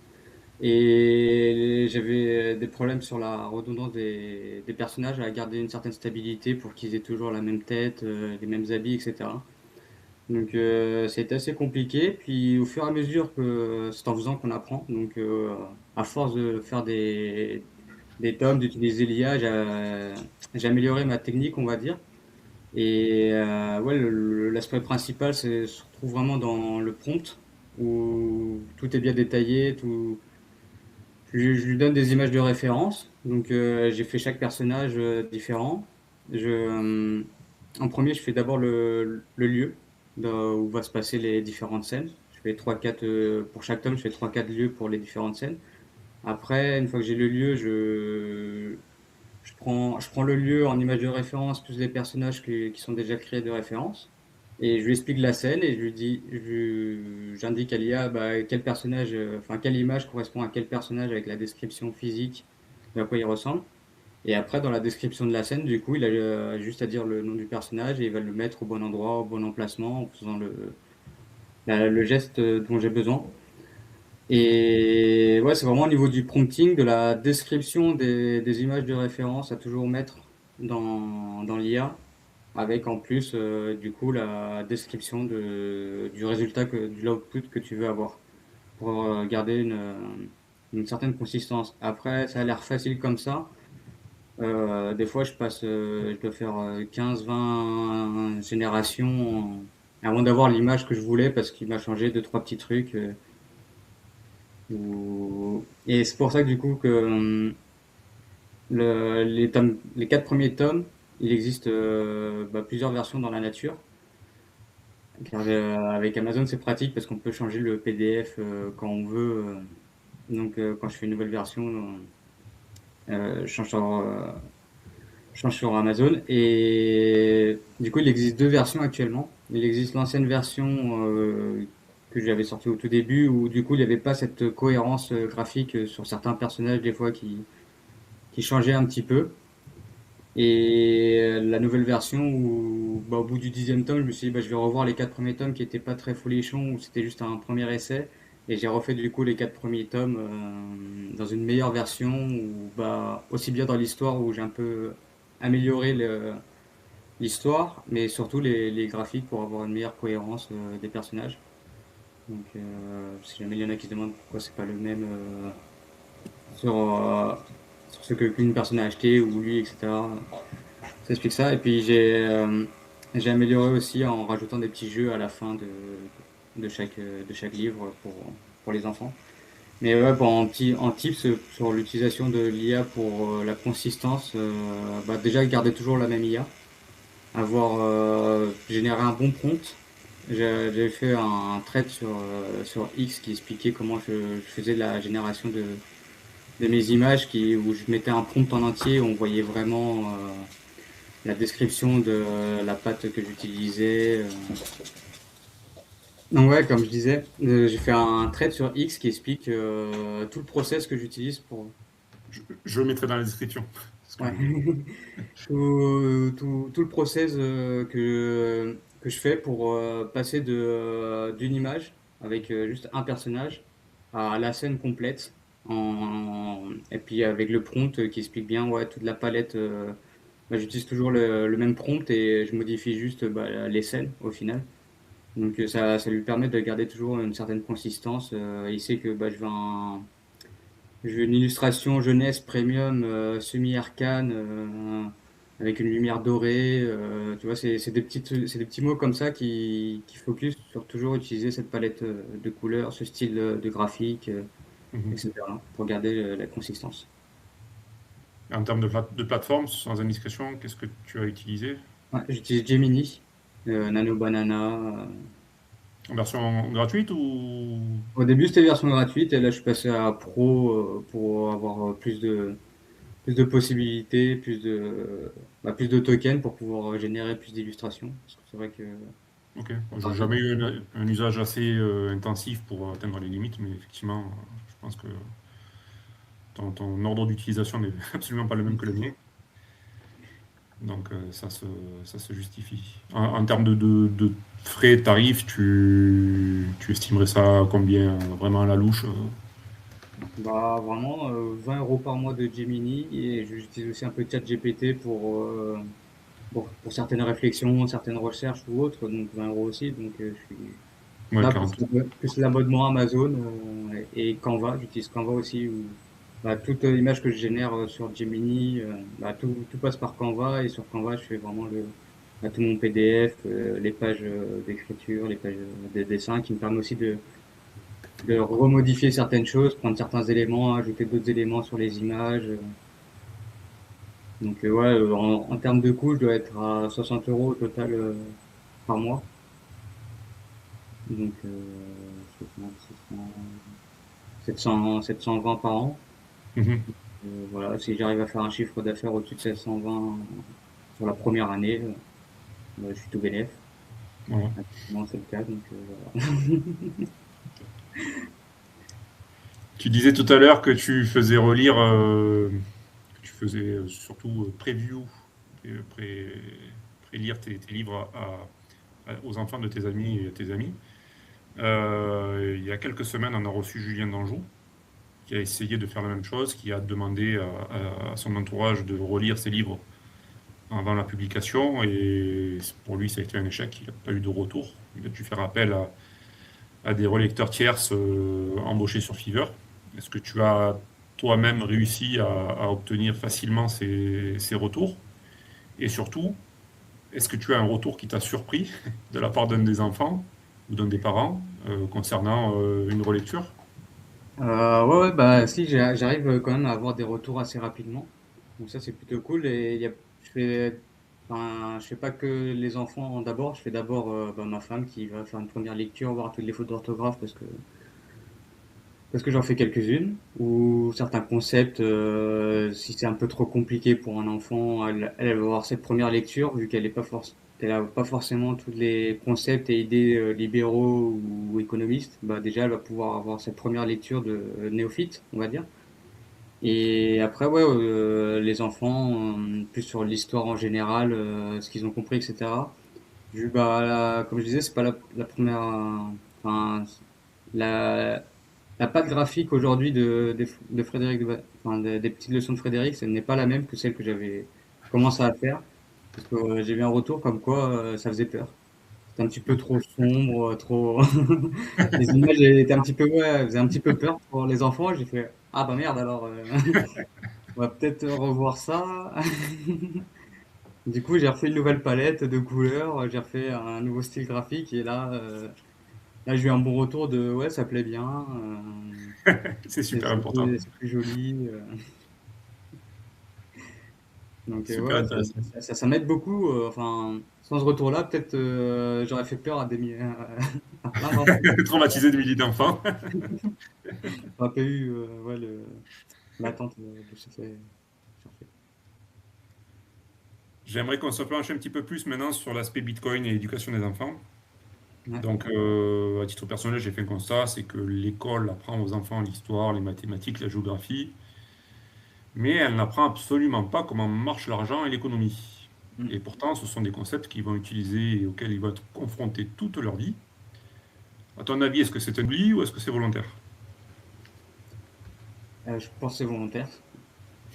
Et j'avais des problèmes sur la redondance des personnages, à garder une certaine stabilité pour qu'ils aient toujours la même tête, les mêmes habits, etc. Donc c'était assez compliqué. Puis au fur et à mesure que c'est en faisant qu'on apprend. Donc à force de faire des tomes, d'utiliser l'IA, j'ai amélioré ma technique, on va dire. Et ouais, l'aspect principal se retrouve vraiment dans le prompt, où tout est bien détaillé, tout. Je lui donne des images de référence. Donc j'ai fait chaque personnage différent. En premier, je fais d'abord le lieu où va se passer les différentes scènes. Je fais 3-4 pour chaque tome, je fais trois quatre lieux pour les différentes scènes. Après, une fois que j'ai le lieu, je prends le lieu en image de référence plus les personnages qui sont déjà créés de référence. Et je lui explique la scène et je lui dis, j'indique à l'IA quel personnage, enfin quelle image correspond à quel personnage avec la description physique de à quoi il ressemble. Et après, dans la description de la scène, du coup, il a juste à dire le nom du personnage et il va le mettre au bon endroit, au bon emplacement, en faisant le geste dont j'ai besoin. Et ouais, c'est vraiment au niveau du prompting, de la description des images de référence à toujours mettre dans l'IA, avec en plus du coup la description du résultat, de l'output que tu veux avoir, pour garder une certaine consistance. Après, ça a l'air facile comme ça. Des fois, je dois faire 15-20 générations avant d'avoir l'image que je voulais parce qu'il m'a changé deux, trois petits trucs. Et c'est pour ça que du coup que les quatre premiers tomes, il existe plusieurs versions dans la nature. Car, avec Amazon, c'est pratique parce qu'on peut changer le PDF quand on veut. Donc, quand je fais une nouvelle version, je change sur Amazon. Et du coup, il existe deux versions actuellement. Il existe l'ancienne version que j'avais sortie au tout début, où du coup, il n'y avait pas cette cohérence graphique sur certains personnages, des fois, qui changeaient un petit peu. Et la nouvelle version où, au bout du dixième tome, je me suis dit, je vais revoir les quatre premiers tomes qui étaient pas très folichons, où c'était juste un premier essai. Et j'ai refait du coup les quatre premiers tomes dans une meilleure version, où, aussi bien dans l'histoire où j'ai un peu amélioré l'histoire, mais surtout les graphiques pour avoir une meilleure cohérence des personnages. Donc, si jamais il y en a qui se demandent pourquoi c'est pas le même sur, euh, sur ce qu'une personne a acheté ou lui, etc. Ça explique ça. Et puis j'ai amélioré aussi en rajoutant des petits jeux à la fin de chaque livre pour les enfants. Mais ouais, bon, en tips sur l'utilisation de l'IA pour la consistance, bah, déjà garder toujours la même IA, avoir généré un bon prompt. J'avais fait un thread sur X qui expliquait comment je faisais la génération de mes images, où je mettais un prompt en entier, où on voyait vraiment la description de la pâte que j'utilisais. Donc ouais, comme je disais, j'ai fait un thread sur X qui explique tout le process que j'utilise pour... Je le mettrai dans la description. Parce que, Ouais. Tout le process que je fais pour passer d'une image avec juste un personnage à la scène complète. Et puis avec le prompt qui explique bien ouais, toute la palette. Bah, j'utilise toujours le même prompt et je modifie juste bah, les scènes au final. Donc ça lui permet de garder toujours une certaine consistance. Il sait que bah, je veux une illustration jeunesse premium semi-arcane avec une lumière dorée. Tu vois, c'est des petits mots comme ça qui focus sur toujours utiliser cette palette de couleurs, ce style de graphique, mhm. etc. pour garder la consistance. En termes de plateforme, sans indiscrétion, qu'est-ce que tu as utilisé? Ouais, j'utilise Gemini, Nano Banana. En version gratuite ou... Au début, c'était version gratuite et là, je suis passé à Pro pour avoir plus de possibilités, plus de tokens pour pouvoir générer plus d'illustrations. Parce que c'est vrai que Ok. à J'ai partir jamais eu un usage assez intensif pour atteindre les limites, mais effectivement, je pense que ton ordre d'utilisation n'est absolument pas le même que le mien. Donc ça se justifie. En termes de frais, tarifs, tu estimerais ça à combien vraiment à la louche? bah, vraiment 20 euros par mois de Gemini et j'utilise aussi un peu ChatGPT pour certaines réflexions, certaines recherches ou autres, donc 20 euros aussi. Donc je suis Ouais, là 40. plus l'abonnement Amazon et Canva. J'utilise Canva aussi où bah, toute image que je génère sur Gemini, bah, tout passe par Canva et sur Canva je fais vraiment bah, tout mon PDF, les pages d'écriture, les pages de dessin qui me permet aussi de remodifier certaines choses, prendre certains éléments, ajouter d'autres éléments sur les images. Donc ouais, en termes de coût, je dois être à 60 euros au total par mois. Donc 60, 600, 720 par an. Mhm. Voilà, si j'arrive à faire un chiffre d'affaires au-dessus de 720 sur la première année, je suis tout bénef. Voilà. Actuellement, c'est le cas, donc voilà. Tu disais tout à l'heure que tu faisais relire, que tu faisais surtout preview, pré, pré-lire tes livres aux enfants de tes amis et à tes amis. Il y a quelques semaines, on a reçu Julien Danjou, qui a essayé de faire la même chose, qui a demandé à son entourage de relire ses livres avant la publication, et pour lui, ça a été un échec, il n'a pas eu de retour. Il a dû faire appel à des relecteurs tierces embauchés sur Fiverr. Est-ce que tu as toi-même réussi à obtenir facilement ces retours? Et surtout, est-ce que tu as un retour qui t'a surpris de la part d'un des enfants ou d'un des parents concernant une relecture? Ouais, bah si, j'arrive quand même à avoir des retours assez rapidement. Donc ça, c'est plutôt cool. Et je fais pas que les enfants d'abord. Je fais d'abord bah, ma femme qui va faire une première lecture, voir toutes les fautes d'orthographe parce que j'en fais quelques-unes. Ou certains concepts, si c'est un peu trop compliqué pour un enfant, elle va avoir cette première lecture vu qu'elle a pas forcément tous les concepts et idées libéraux ou économistes. Bah déjà, elle va pouvoir avoir cette première lecture de néophyte, on va dire. Et après, ouais, les enfants, plus sur l'histoire en général, ce qu'ils ont compris, etc. Bah, comme je disais, c'est pas la première, enfin, la, la patte graphique aujourd'hui de Frédéric, enfin, des petites leçons de Frédéric, ce n'est pas la même que celle que j'avais commencé à faire. Parce que j'ai eu un retour comme quoi ça faisait peur. C'était un petit peu trop sombre, trop. Les images étaient un petit peu, ouais, elles faisaient un petit peu peur pour les enfants. J'ai fait, ah bah merde alors. On va peut-être revoir ça. Du coup, j'ai refait une nouvelle palette de couleurs, j'ai refait un nouveau style graphique et là, là, j'ai eu un bon retour de ouais, ça plaît bien, C'est super important. c'est plus joli. Donc Super ouais, intéressant. ça m'aide beaucoup, enfin, sans ce retour-là, peut-être, j'aurais fait peur à plein d'enfants. Traumatiser des milliers d'enfants. J'aurais pas eu, ouais, l'attente, de ce fait cherché. J'aimerais qu'on se penche un petit peu plus maintenant sur l'aspect Bitcoin et l'éducation des enfants. Ouais. Donc, à titre personnel, j'ai fait un constat, c'est que l'école apprend aux enfants l'histoire, les mathématiques, la géographie, mais elle n'apprend absolument pas comment marche l'argent et l'économie. Mmh. Et pourtant, ce sont des concepts qu'ils vont utiliser et auxquels ils vont être confrontés toute leur vie. À ton avis, est-ce que c'est un oubli ou est-ce que c'est volontaire? Je pense que c'est volontaire.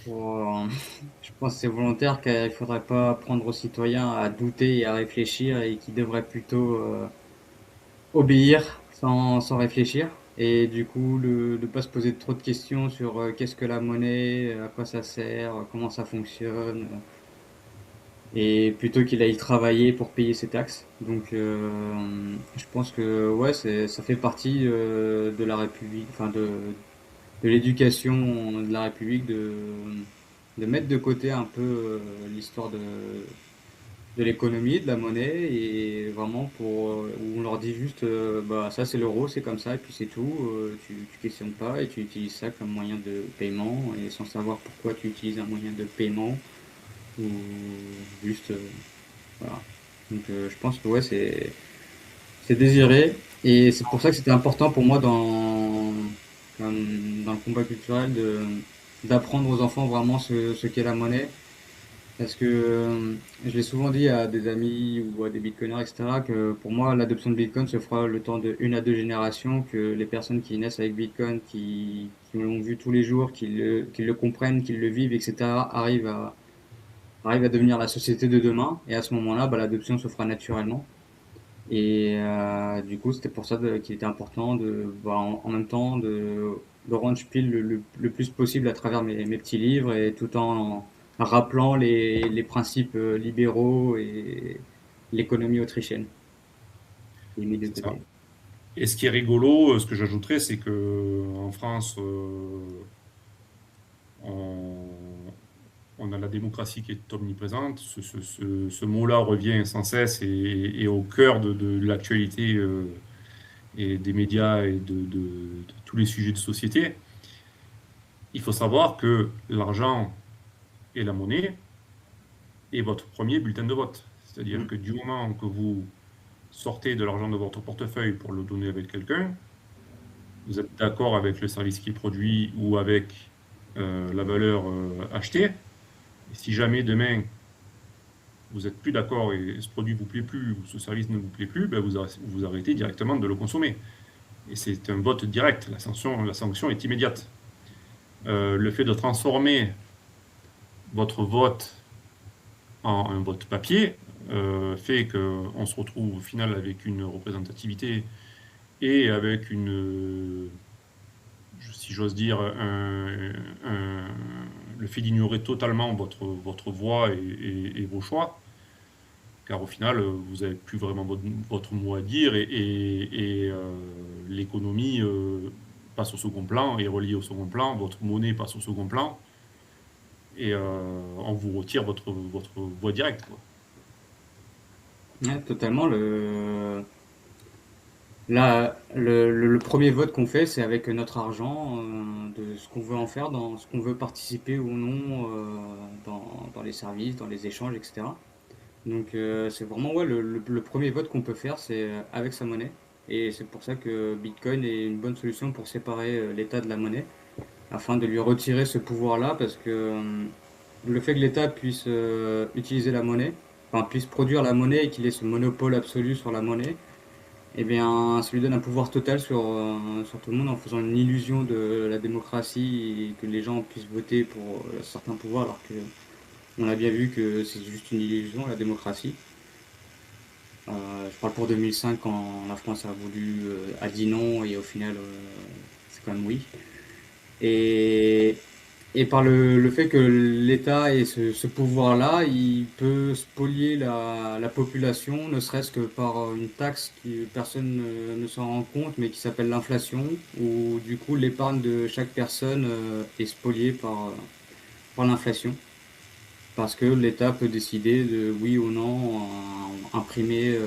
Pour, je pense que c'est volontaire qu'il faudrait pas apprendre aux citoyens à douter et à réfléchir et qu'ils devraient plutôt, obéir sans réfléchir et du coup de pas se poser trop de questions sur, qu'est-ce que la monnaie, à quoi ça sert, comment ça fonctionne, et plutôt qu'il aille travailler pour payer ses taxes. Donc je pense que ouais, ça fait partie, de la République, enfin de l'éducation de la République de mettre de côté un peu, l'histoire de l'économie, de la monnaie, et vraiment où on leur dit juste, bah ça c'est l'euro, c'est comme ça, et puis c'est tout, tu questionnes pas et tu utilises ça comme moyen de paiement, et sans savoir pourquoi tu utilises un moyen de paiement, ou juste, voilà. Donc je pense que ouais, c'est désiré, et c'est pour ça que c'était important pour moi dans le combat culturel d'apprendre aux enfants vraiment ce qu'est la monnaie. Parce que je l'ai souvent dit à des amis ou à des bitcoiners, etc., que pour moi, l'adoption de Bitcoin se fera le temps de 1 à 2 générations, que les personnes qui naissent avec Bitcoin, qui l'ont vu tous les jours, qui le comprennent, qui le vivent, etc., arrivent à devenir la société de demain. Et à ce moment-là, bah, l'adoption se fera naturellement. Et du coup, c'était pour ça qu'il était important bah, en même temps de rendre pile le plus possible à travers mes petits livres, et tout en rappelant les principes libéraux et l'économie autrichienne, qui est mis de C'est ça. côté. Et ce qui est rigolo, ce que j'ajouterais, c'est que en France, on, on a la démocratie qui est omniprésente. Ce mot-là revient sans cesse et au cœur de l'actualité et des médias et de tous les sujets de société. Il faut savoir que l'argent et la monnaie est votre premier bulletin de vote. C'est-à-dire Mm. que du moment que vous sortez de l'argent de votre portefeuille pour le donner avec quelqu'un, vous êtes d'accord avec le service qui est produit ou avec la valeur achetée. Et si jamais demain vous n'êtes plus d'accord et ce produit ne vous plaît plus ou ce service ne vous plaît plus, ben vous arrêtez directement de le consommer. Et c'est un vote direct, la sanction est immédiate. Le fait de transformer votre vote en un vote papier fait qu'on se retrouve au final avec une représentativité et avec si j'ose dire, le fait d'ignorer totalement votre voix et vos choix, car au final, vous n'avez plus vraiment votre mot à dire et l'économie passe au second plan, est reliée au second plan, votre monnaie passe au second plan, et on vous retire votre voix directe, quoi. Ouais, totalement. Le premier vote qu'on fait, c'est avec notre argent, de ce qu'on veut en faire, dans ce qu'on veut participer ou non, dans les services, dans les échanges, etc. Donc c'est vraiment ouais, le premier vote qu'on peut faire, c'est avec sa monnaie. Et c'est pour ça que Bitcoin est une bonne solution pour séparer l'État de la monnaie, afin de lui retirer ce pouvoir-là, parce que le fait que l'État puisse utiliser la monnaie, enfin puisse produire la monnaie et qu'il ait ce monopole absolu sur la monnaie, eh bien ça lui donne un pouvoir total sur tout le monde, en faisant une illusion de la démocratie et que les gens puissent voter pour certains pouvoirs, alors que on a bien vu que c'est juste une illusion, la démocratie. Je parle pour 2005, quand la France a dit non, et au final c'est quand même oui. Et Et par le fait que l'État ait ce pouvoir-là, il peut spolier la population, ne serait-ce que par une taxe que personne ne s'en rend compte, mais qui s'appelle l'inflation, où du coup l'épargne de chaque personne est spoliée par l'inflation. Parce que l'État peut décider de oui ou non imprimer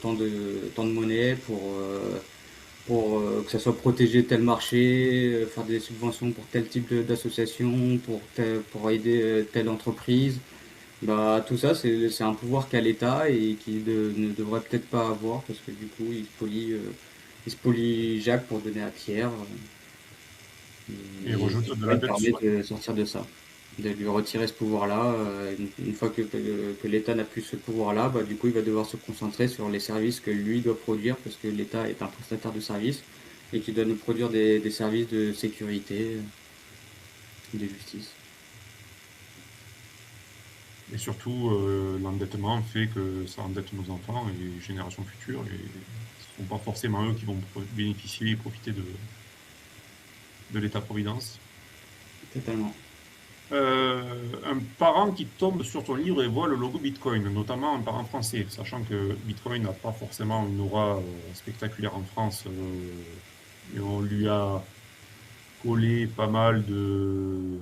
tant de monnaie pour que ça soit protégé tel marché, faire des subventions pour tel type d'association, pour aider telle entreprise. Bah, tout ça, c'est un pouvoir qu'a l'État et ne devrait peut-être pas avoir parce que du coup, il spolie Jacques pour donner à Pierre. Et Et rejeter cette de loi, la il dette permet sur... de sortir de ça, de lui retirer ce pouvoir-là. Une fois que l'État n'a plus ce pouvoir-là, bah, du coup, il va devoir se concentrer sur les services que lui doit produire parce que l'État est un prestataire de services et qui doit nous produire des services de sécurité, de justice. Et surtout, l'endettement fait que ça endette nos enfants et les générations futures, et ce ne sont pas forcément eux qui vont bénéficier et profiter de l'État-providence. Totalement. Un parent qui tombe sur ton livre et voit le logo Bitcoin, notamment un parent français, sachant que Bitcoin n'a pas forcément une aura spectaculaire en France, et on lui a collé pas mal de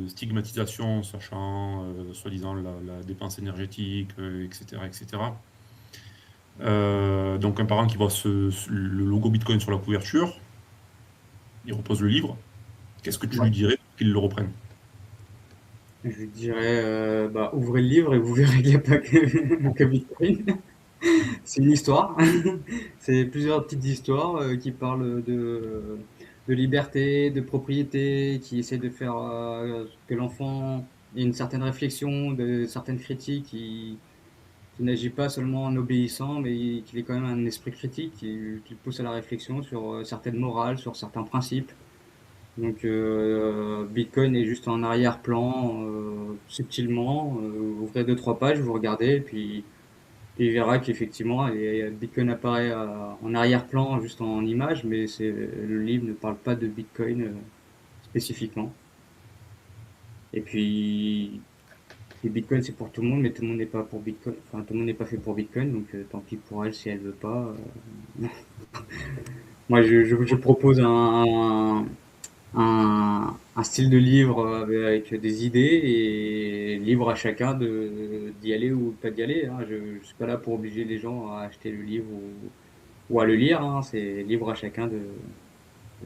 stigmatisation, sachant soi-disant la dépense énergétique, etc., etc. Donc un parent qui voit le logo Bitcoin sur la couverture, il repose le livre. Qu'est-ce que tu Ouais. lui dirais pour qu'il le reprenne? Je lui dirais, bah, ouvrez le livre et vous verrez qu'il n'y a pas que Bitcoin. C'est une histoire. C'est plusieurs petites histoires qui parlent de liberté, de propriété, qui essaient de faire que l'enfant ait une certaine réflexion, de certaines critiques, qui n'agit pas seulement en obéissant, mais qu'il ait quand même un esprit critique, qui le pousse à la réflexion sur certaines morales, sur certains principes. Donc Bitcoin est juste en arrière-plan, subtilement. Ouvrez deux, trois pages, vous regardez, et puis il verra qu'effectivement, Bitcoin apparaît en arrière-plan, juste en image, mais le livre ne parle pas de Bitcoin spécifiquement. Et puis, le Bitcoin c'est pour tout le monde, mais tout le monde n'est pas pour Bitcoin. Enfin, tout le monde n'est pas fait pour Bitcoin, donc tant pis pour elle si elle veut pas. Moi, je propose un style de livre avec des idées et libre à chacun d'y aller ou pas d'y aller, hein. Je suis pas là pour obliger les gens à acheter le livre ou à le lire, hein. C'est libre à chacun de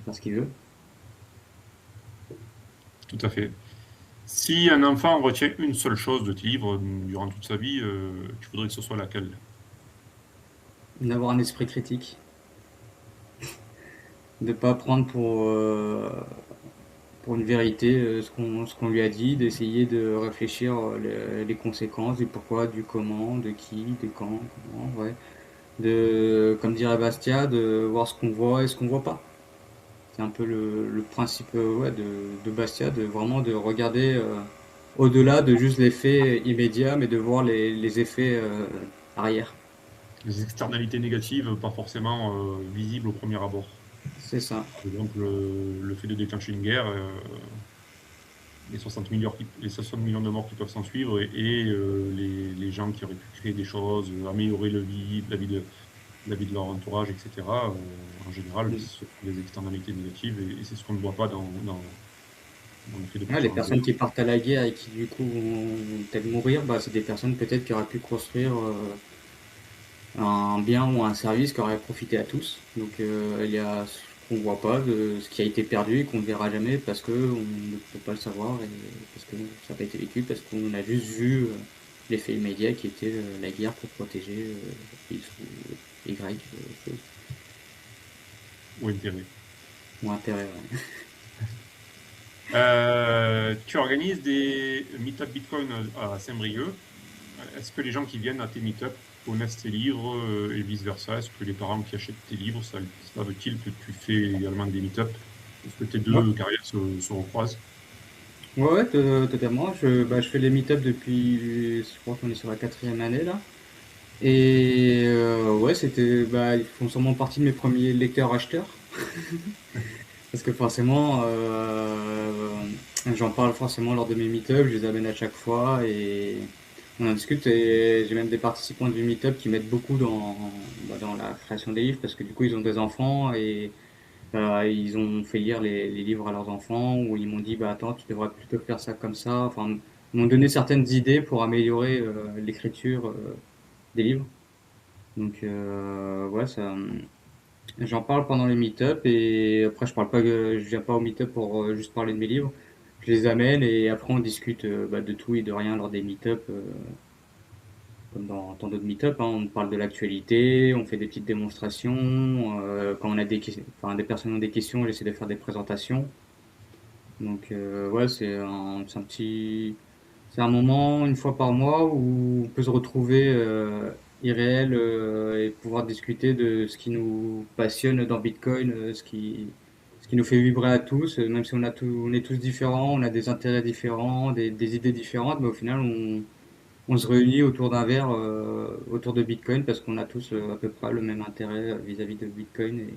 faire ce qu'il veut. Tout à fait. Si un enfant retient une seule chose de tes livres durant toute sa vie, tu voudrais que ce soit laquelle? D'avoir un esprit critique, de pas prendre pour une vérité ce qu'on lui a dit, d'essayer de réfléchir les conséquences, du pourquoi, du comment, de qui, de quand, comment, ouais. Comme dirait Bastia, de voir ce qu'on voit et ce qu'on voit pas. C'est un peu le principe ouais, de Bastia, de vraiment de regarder au-delà de juste l'effet immédiat, mais de voir les effets arrière. Les externalités négatives, pas forcément visibles au premier abord. C'est ça. Par exemple, le fait de déclencher une guerre, les 60 millions de morts qui peuvent s'en suivre, et les gens qui auraient pu créer des choses, améliorer la vie de leur entourage, etc. En général, Mm. ce sont des externalités négatives, et c'est ce qu'on ne voit pas dans le fait de Ouais, les partir en personnes guerre. qui partent à la guerre et qui du coup vont peut-être mourir, bah, c'est des personnes peut-être qui auraient pu construire un bien ou un service qui aurait profité à tous. Donc il y a ce qu'on voit pas, ce qui a été perdu et qu'on ne verra jamais parce qu'on ne peut pas le savoir et parce que ça n'a pas été vécu, parce qu'on a juste vu l'effet immédiat qui était la guerre pour protéger X ou Y chose, Ou intérêt. ou intérêt. Ouais. Tu organises des meet-up Bitcoin à Saint-Brieuc. Est-ce que les gens qui viennent à tes meet-up connaissent tes livres, et vice-versa? Est-ce que les parents qui achètent tes livres savent-ils que tu fais également des meet-up? Est-ce que tes Ouais, deux carrières se recroisent? ouais, ouais, totalement. Je fais les meet-up depuis, je crois qu'on est sur la quatrième année là. Et ouais, ils font sûrement partie de mes premiers lecteurs acheteurs. Parce que forcément, j'en parle forcément lors de mes meet-ups, je les amène à chaque fois et on en discute. Et j'ai même des participants du meet-up qui m'aident beaucoup dans la création des livres parce que du coup, ils ont des enfants et ils ont fait lire les livres à leurs enfants ou ils m'ont dit, bah attends, tu devrais plutôt faire ça comme ça. Enfin, ils m'ont donné certaines idées pour améliorer l'écriture des livres. Donc, ouais, ça. J'en parle pendant les meet-up et après je parle pas, je viens pas au meet-up pour juste parler de mes livres. Je les amène et après on discute de tout et de rien lors des meet-up, comme dans tant d'autres meet-up, hein. On parle de l'actualité, on fait des petites démonstrations. Quand on a enfin, des personnes ont des questions, j'essaie de faire des présentations. Donc ouais, c'est un petit, c'est un moment une fois par mois où on peut se retrouver irréel et pouvoir discuter de ce qui nous passionne dans Bitcoin, ce qui nous fait vibrer à tous, même si on est tous différents, on a des intérêts différents, des idées différentes, mais au final on se réunit autour d'un verre, autour de Bitcoin parce qu'on a tous à peu près le même intérêt vis-à-vis de Bitcoin. Et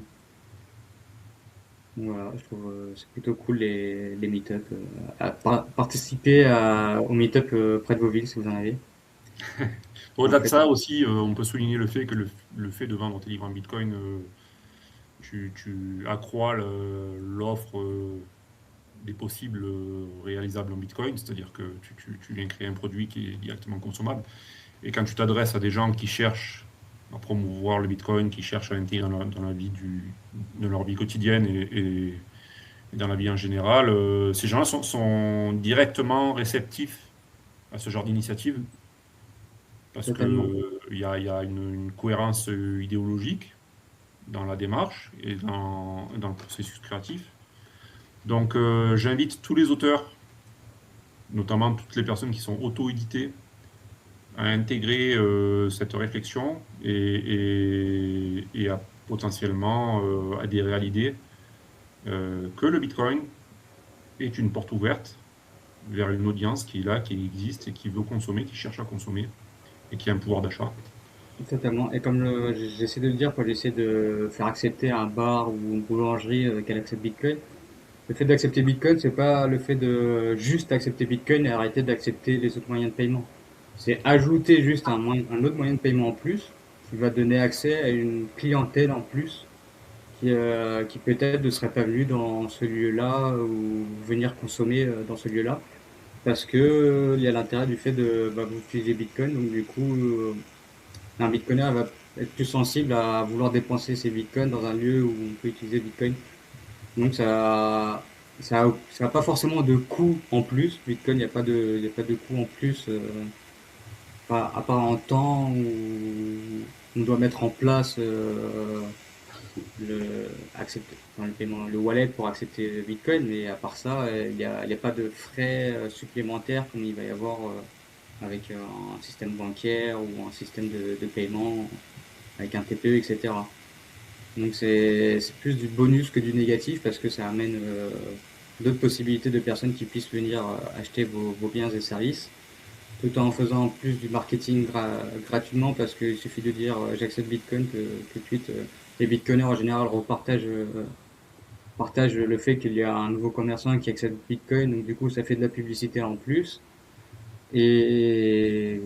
voilà, je trouve c'est plutôt cool les meet-up. Participer au meet-up près de vos villes si vous en avez. En Au-delà de fait, ça aussi, on peut souligner le fait que le fait de vendre tes livres en Bitcoin, tu accrois l'offre des possibles réalisables en Bitcoin, c'est-à-dire que tu viens créer un produit qui est directement consommable. Et quand tu t'adresses à des gens qui cherchent à promouvoir le Bitcoin, qui cherchent à l'intégrer dans la vie dans leur vie quotidienne et dans la vie en général, ces gens-là sont directement réceptifs à ce genre d'initiative parce que totalement. il y a une cohérence idéologique dans la démarche et dans le processus créatif. Donc, j'invite tous les auteurs, notamment toutes les personnes qui sont auto-éditées, à intégrer cette réflexion et à potentiellement adhérer à l'idée que le Bitcoin est une porte ouverte vers une audience qui est là, qui existe et qui veut consommer, qui cherche à consommer et qui a un pouvoir d'achat. Totalement. Et comme j'essaie de le dire quand j'essaie de faire accepter un bar ou une boulangerie qu'elle accepte Bitcoin, le fait d'accepter Bitcoin, c'est pas le fait de juste accepter Bitcoin et arrêter d'accepter les autres moyens de paiement. C'est ajouter juste un autre moyen de paiement en plus qui va donner accès à une clientèle en plus qui peut-être ne serait pas venue dans ce lieu-là ou venir consommer dans ce lieu-là parce que il y a l'intérêt du fait de vous utiliser Bitcoin. Donc du coup, un Bitcoiner va être plus sensible à vouloir dépenser ses Bitcoins dans un lieu où on peut utiliser Bitcoin. Donc ça a pas forcément de coût en plus. Bitcoin, il y a pas de coût en plus, à part en temps où on doit mettre en place le paiement, le wallet pour accepter Bitcoin. Mais à part ça, il y a pas de frais supplémentaires comme il va y avoir avec un système bancaire ou un système de paiement avec un TPE, etc. Donc c'est plus du bonus que du négatif parce que ça amène d'autres possibilités de personnes qui puissent venir acheter vos biens et services tout en faisant plus du marketing gratuitement parce qu'il suffit de dire j'accepte Bitcoin que tout de suite les Bitcoiners en général partagent le fait qu'il y a un nouveau commerçant qui accepte Bitcoin, donc du coup ça fait de la publicité en plus. Et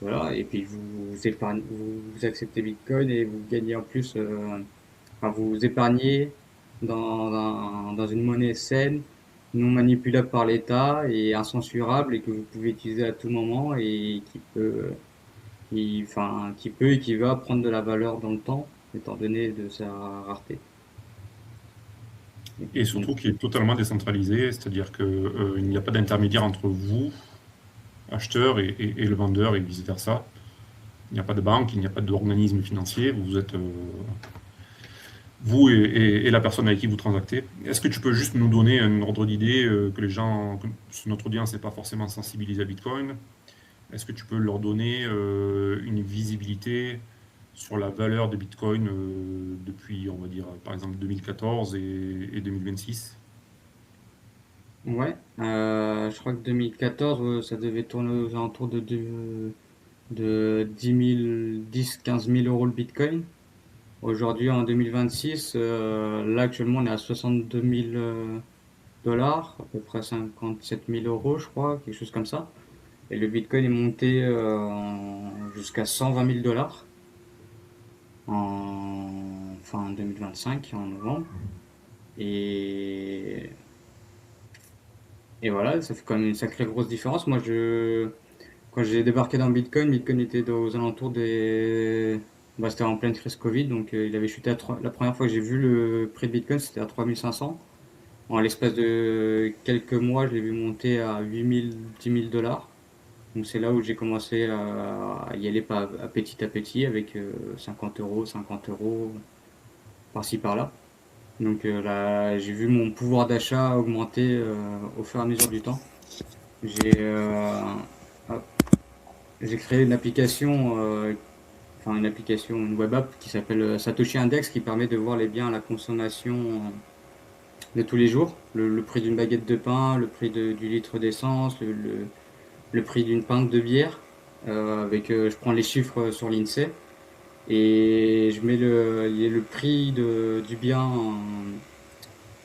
voilà, et puis vous acceptez Bitcoin et vous gagnez en plus, enfin, vous épargnez dans une monnaie saine, non manipulable par l'État et incensurable et que vous pouvez utiliser à tout moment et qui peut et qui va prendre de la valeur dans le temps, étant donné de sa rareté. Et Donc, surtout qui est totalement décentralisé, c'est-à-dire que, il n'y a pas d'intermédiaire entre vous, acheteur, et le vendeur, et vice-versa. Il n'y a pas de banque, il n'y a pas d'organisme financier, vous êtes vous et la personne avec qui vous transactez. Est-ce que tu peux juste nous donner un ordre d'idée que les gens, que notre audience n'est pas forcément sensibilisée à Bitcoin? Est-ce que tu peux leur donner une visibilité sur la valeur de Bitcoin depuis, on va dire, par exemple 2014 et 2026? ouais, je crois que 2014, ça devait tourner aux alentours de 10 000, 10, 15 000 euros le Bitcoin. Aujourd'hui, en 2026, là actuellement, on est à 62 000 dollars, à peu près 57 000 euros, je crois, quelque chose comme ça. Et le Bitcoin est monté jusqu'à 120 000 dollars en fin 2025, en novembre. Et, et voilà, ça fait quand même une sacrée grosse différence. Quand j'ai débarqué dans Bitcoin, Bitcoin était aux alentours des. Bah, c'était en pleine crise Covid, donc il avait chuté la première fois que j'ai vu le prix de Bitcoin, c'était à 3500. En l'espace de quelques mois, je l'ai vu monter à 8 000, 10 000 dollars. Donc c'est là où j'ai commencé à y aller à petit à petit avec 50 euros, 50 euros, par-ci par-là. Donc là, j'ai vu mon pouvoir d'achat augmenter au fur et à mesure du temps. J'ai hop, j'ai créé une application, une web app qui s'appelle Satoshi Index qui permet de voir les biens à la consommation de tous les jours. Le prix d'une baguette de pain, le prix du litre d'essence, le prix d'une pinte de bière. Je prends les chiffres sur l'INSEE et je mets le prix du bien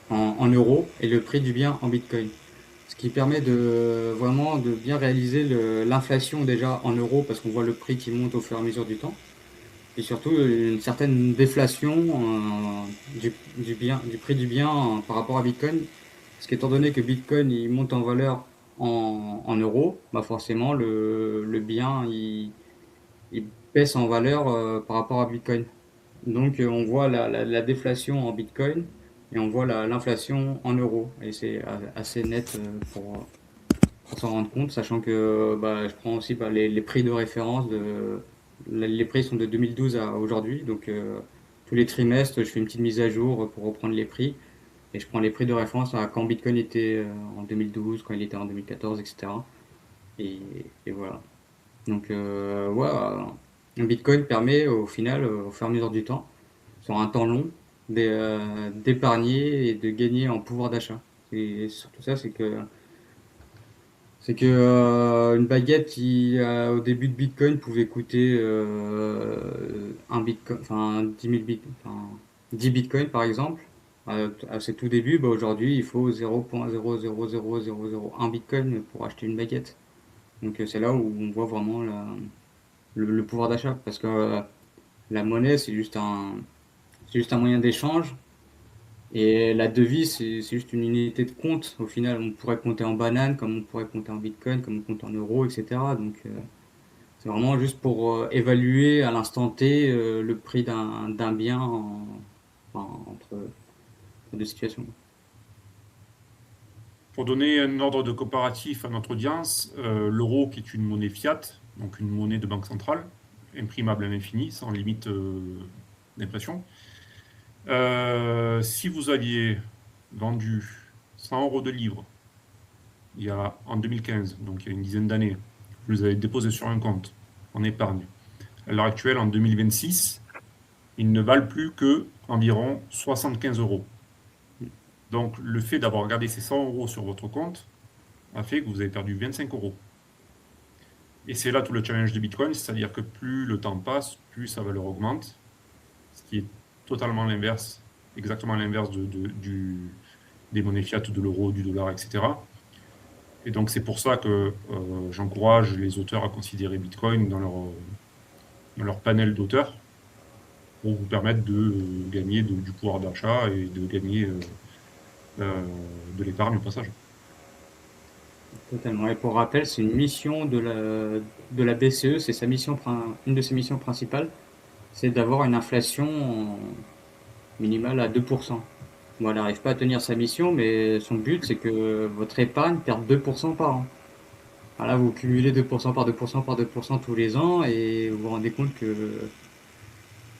en euros et le prix du bien en bitcoin. Ce qui permet de vraiment de bien réaliser l'inflation déjà en euros parce qu'on voit le prix qui monte au fur et à mesure du temps. Et surtout une certaine déflation du prix du bien par rapport à Bitcoin. Parce qu'étant donné que Bitcoin il monte en valeur en euros, bah forcément le bien il baisse en valeur par rapport à Bitcoin. Donc on voit la déflation en Bitcoin et on voit l'inflation en euros. Et c'est assez net pour s'en rendre compte, sachant que bah, je prends aussi bah, les prix de référence. Les prix sont de 2012 à aujourd'hui, donc tous les trimestres, je fais une petite mise à jour pour reprendre les prix. Et je prends les prix de référence à quand Bitcoin était en 2012, quand il était en 2014, etc. Et, et voilà. Donc, ouais, un Bitcoin permet au final, au fur et à mesure du temps, sur un temps long, d'épargner et de gagner en pouvoir d'achat. Et surtout ça, une baguette au début de Bitcoin pouvait coûter un Bitcoin, enfin 10 000 enfin, 10 Bitcoins par exemple. À ses tout débuts, bah, aujourd'hui il faut 0,0000001 Bitcoin pour acheter une baguette. Donc c'est là où on voit vraiment le pouvoir d'achat. Parce que la monnaie c'est juste un moyen d'échange. Et la devise, c'est juste une unité de compte. Au final, on pourrait compter en banane, comme on pourrait compter en bitcoin, comme on compte en euros, etc. Donc, c'est vraiment juste pour évaluer à l'instant T le prix d'un bien entre deux situations. Pour donner un ordre de comparatif à notre audience, l'euro qui est une monnaie fiat, donc une monnaie de banque centrale, imprimable à l'infini, sans limite d'impression. Si vous aviez vendu 100 euros de livres en 2015, donc il y a une dizaine d'années, vous les avez déposés sur un compte en épargne. À l'heure actuelle, en 2026, ils ne valent plus que environ 75 euros. Donc le fait d'avoir gardé ces 100 euros sur votre compte a fait que vous avez perdu 25 euros. Et c'est là tout le challenge de Bitcoin, c'est-à-dire que plus le temps passe, plus sa valeur augmente, ce qui est totalement l'inverse, exactement l'inverse des monnaies fiat, de l'euro, du dollar, etc. Et donc c'est pour ça que j'encourage les auteurs à considérer Bitcoin dans leur panel d'auteurs pour vous permettre de gagner du pouvoir d'achat et de gagner de l'épargne au passage. Totalement. Et pour rappel, c'est une mission de la BCE, c'est une de ses missions principales, c'est d'avoir une inflation minimale à 2%. Bon, elle n'arrive pas à tenir sa mission, mais son but, c'est que votre épargne perde 2% par an. Voilà, vous cumulez 2% par 2% par 2% tous les ans et vous vous rendez compte que,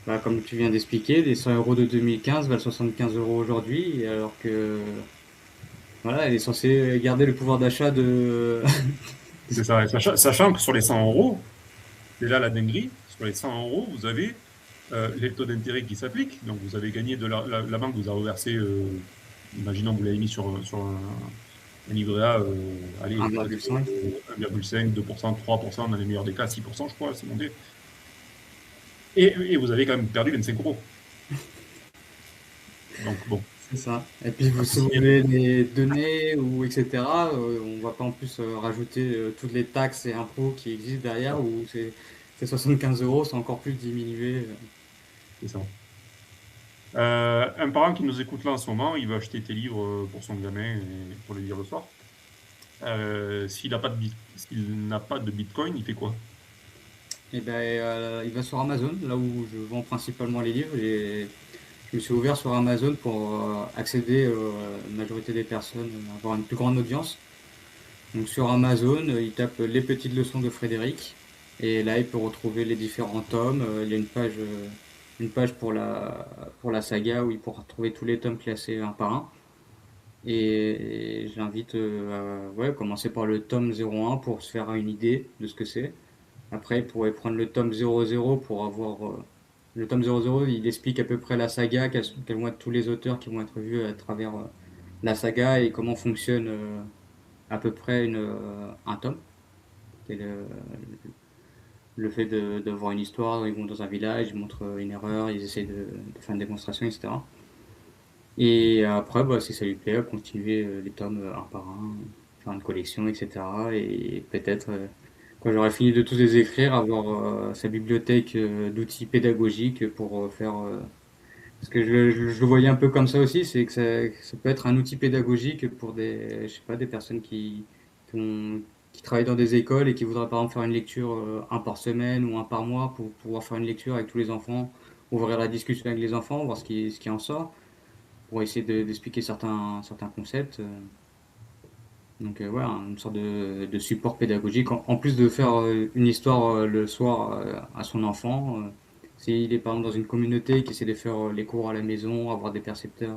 bah, comme tu viens d'expliquer, les 100 euros de 2015 valent 75 euros aujourd'hui, alors que voilà, elle est censée garder le pouvoir d'achat de. C'est ça. Et sachant que sur les 100 euros, c'est là la dinguerie, sur les 100 euros, vous avez les taux d'intérêt qui s'appliquent. Donc vous avez gagné la banque vous a reversé, imaginons que vous l'avez mis sur un livret A, allez, peut-être 1,5. 1,5, 2%, 3%, dans les meilleurs des cas, 6%, je crois, c'est monté. Et vous avez quand même perdu 25 euros. Donc bon, C'est ça. Et puis vous, si vous apprécier. voulez des données ou etc., on va pas en plus rajouter toutes les taxes et impôts qui existent derrière, où c'est 75 euros, c'est encore plus diminué. C'est ça. Un parent qui nous écoute là en ce moment, il va acheter tes livres pour son gamin et pour le lire le soir. S'il n'a pas de Bitcoin, il fait quoi? Et ben, il va sur Amazon, là où je vends principalement les livres. Je me suis ouvert sur Amazon pour accéder à la majorité des personnes, avoir une plus grande audience. Donc sur Amazon, il tape les petites leçons de Frédéric. Et là, il peut retrouver les différents tomes. Il y a une page pour la saga où il pourra trouver tous les tomes classés un par un. Et je l'invite à ouais, commencer par le tome 01 pour se faire une idée de ce que c'est. Après, il pourrait prendre le tome 00 pour avoir. Le tome 00, il explique à peu près la saga, quels vont être tous les auteurs qui vont être vus à travers la saga et comment fonctionne à peu près un tome. Et le fait de voir une histoire, ils vont dans un village, ils montrent une erreur, ils essaient de faire une démonstration, etc. Et après, bah, si ça lui plaît, continuer les tomes un par un, faire une collection, etc. Et peut-être, quand j'aurai fini de tous les écrire, avoir sa bibliothèque d'outils pédagogiques pour faire. Parce que je le voyais un peu comme ça aussi, c'est que ça peut être un outil pédagogique pour des, je sais pas, des personnes qui, ont- qui travaillent dans des écoles et qui voudraient par exemple faire une lecture un par semaine ou un par mois pour pouvoir faire une lecture avec tous les enfants, ouvrir la discussion avec les enfants, voir ce qui en sort pour essayer d'expliquer certains concepts. Donc ouais, une sorte de support pédagogique. En plus de faire une histoire le soir à son enfant, s'il est par exemple dans une communauté qui essaie de faire les cours à la maison, avoir des précepteurs,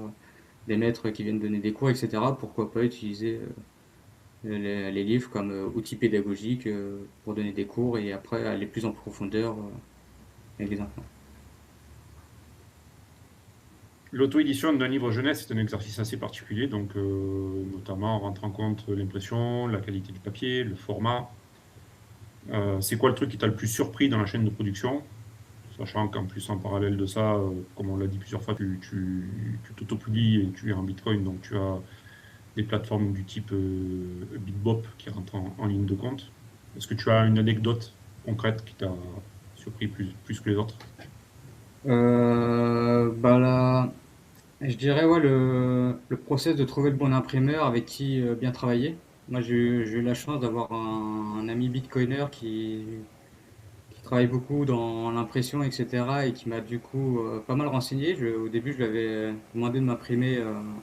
des maîtres qui viennent donner des cours, etc., pourquoi pas utiliser les livres comme outil pédagogique pour donner des cours et après aller plus en profondeur avec les enfants. L'auto-édition d'un livre jeunesse est un exercice assez particulier, donc notamment on rentre en compte l'impression, la qualité du papier, le format. C'est quoi le truc qui t'a le plus surpris dans la chaîne de production? Sachant qu'en plus, en parallèle de ça, comme on l'a dit plusieurs fois, tu t'auto-publies et tu es en Bitcoin, donc tu as des plateformes du type Bitbop qui rentrent en ligne de compte. Est-ce que tu as une anecdote concrète qui t'a surpris plus que les autres? Bah là, je dirais ouais, le process de trouver le bon imprimeur avec qui bien travailler. Moi, j'ai eu la chance d'avoir un ami bitcoiner qui travaille beaucoup dans l'impression, etc. et qui m'a du coup pas mal renseigné. Au début, je lui avais demandé de m'imprimer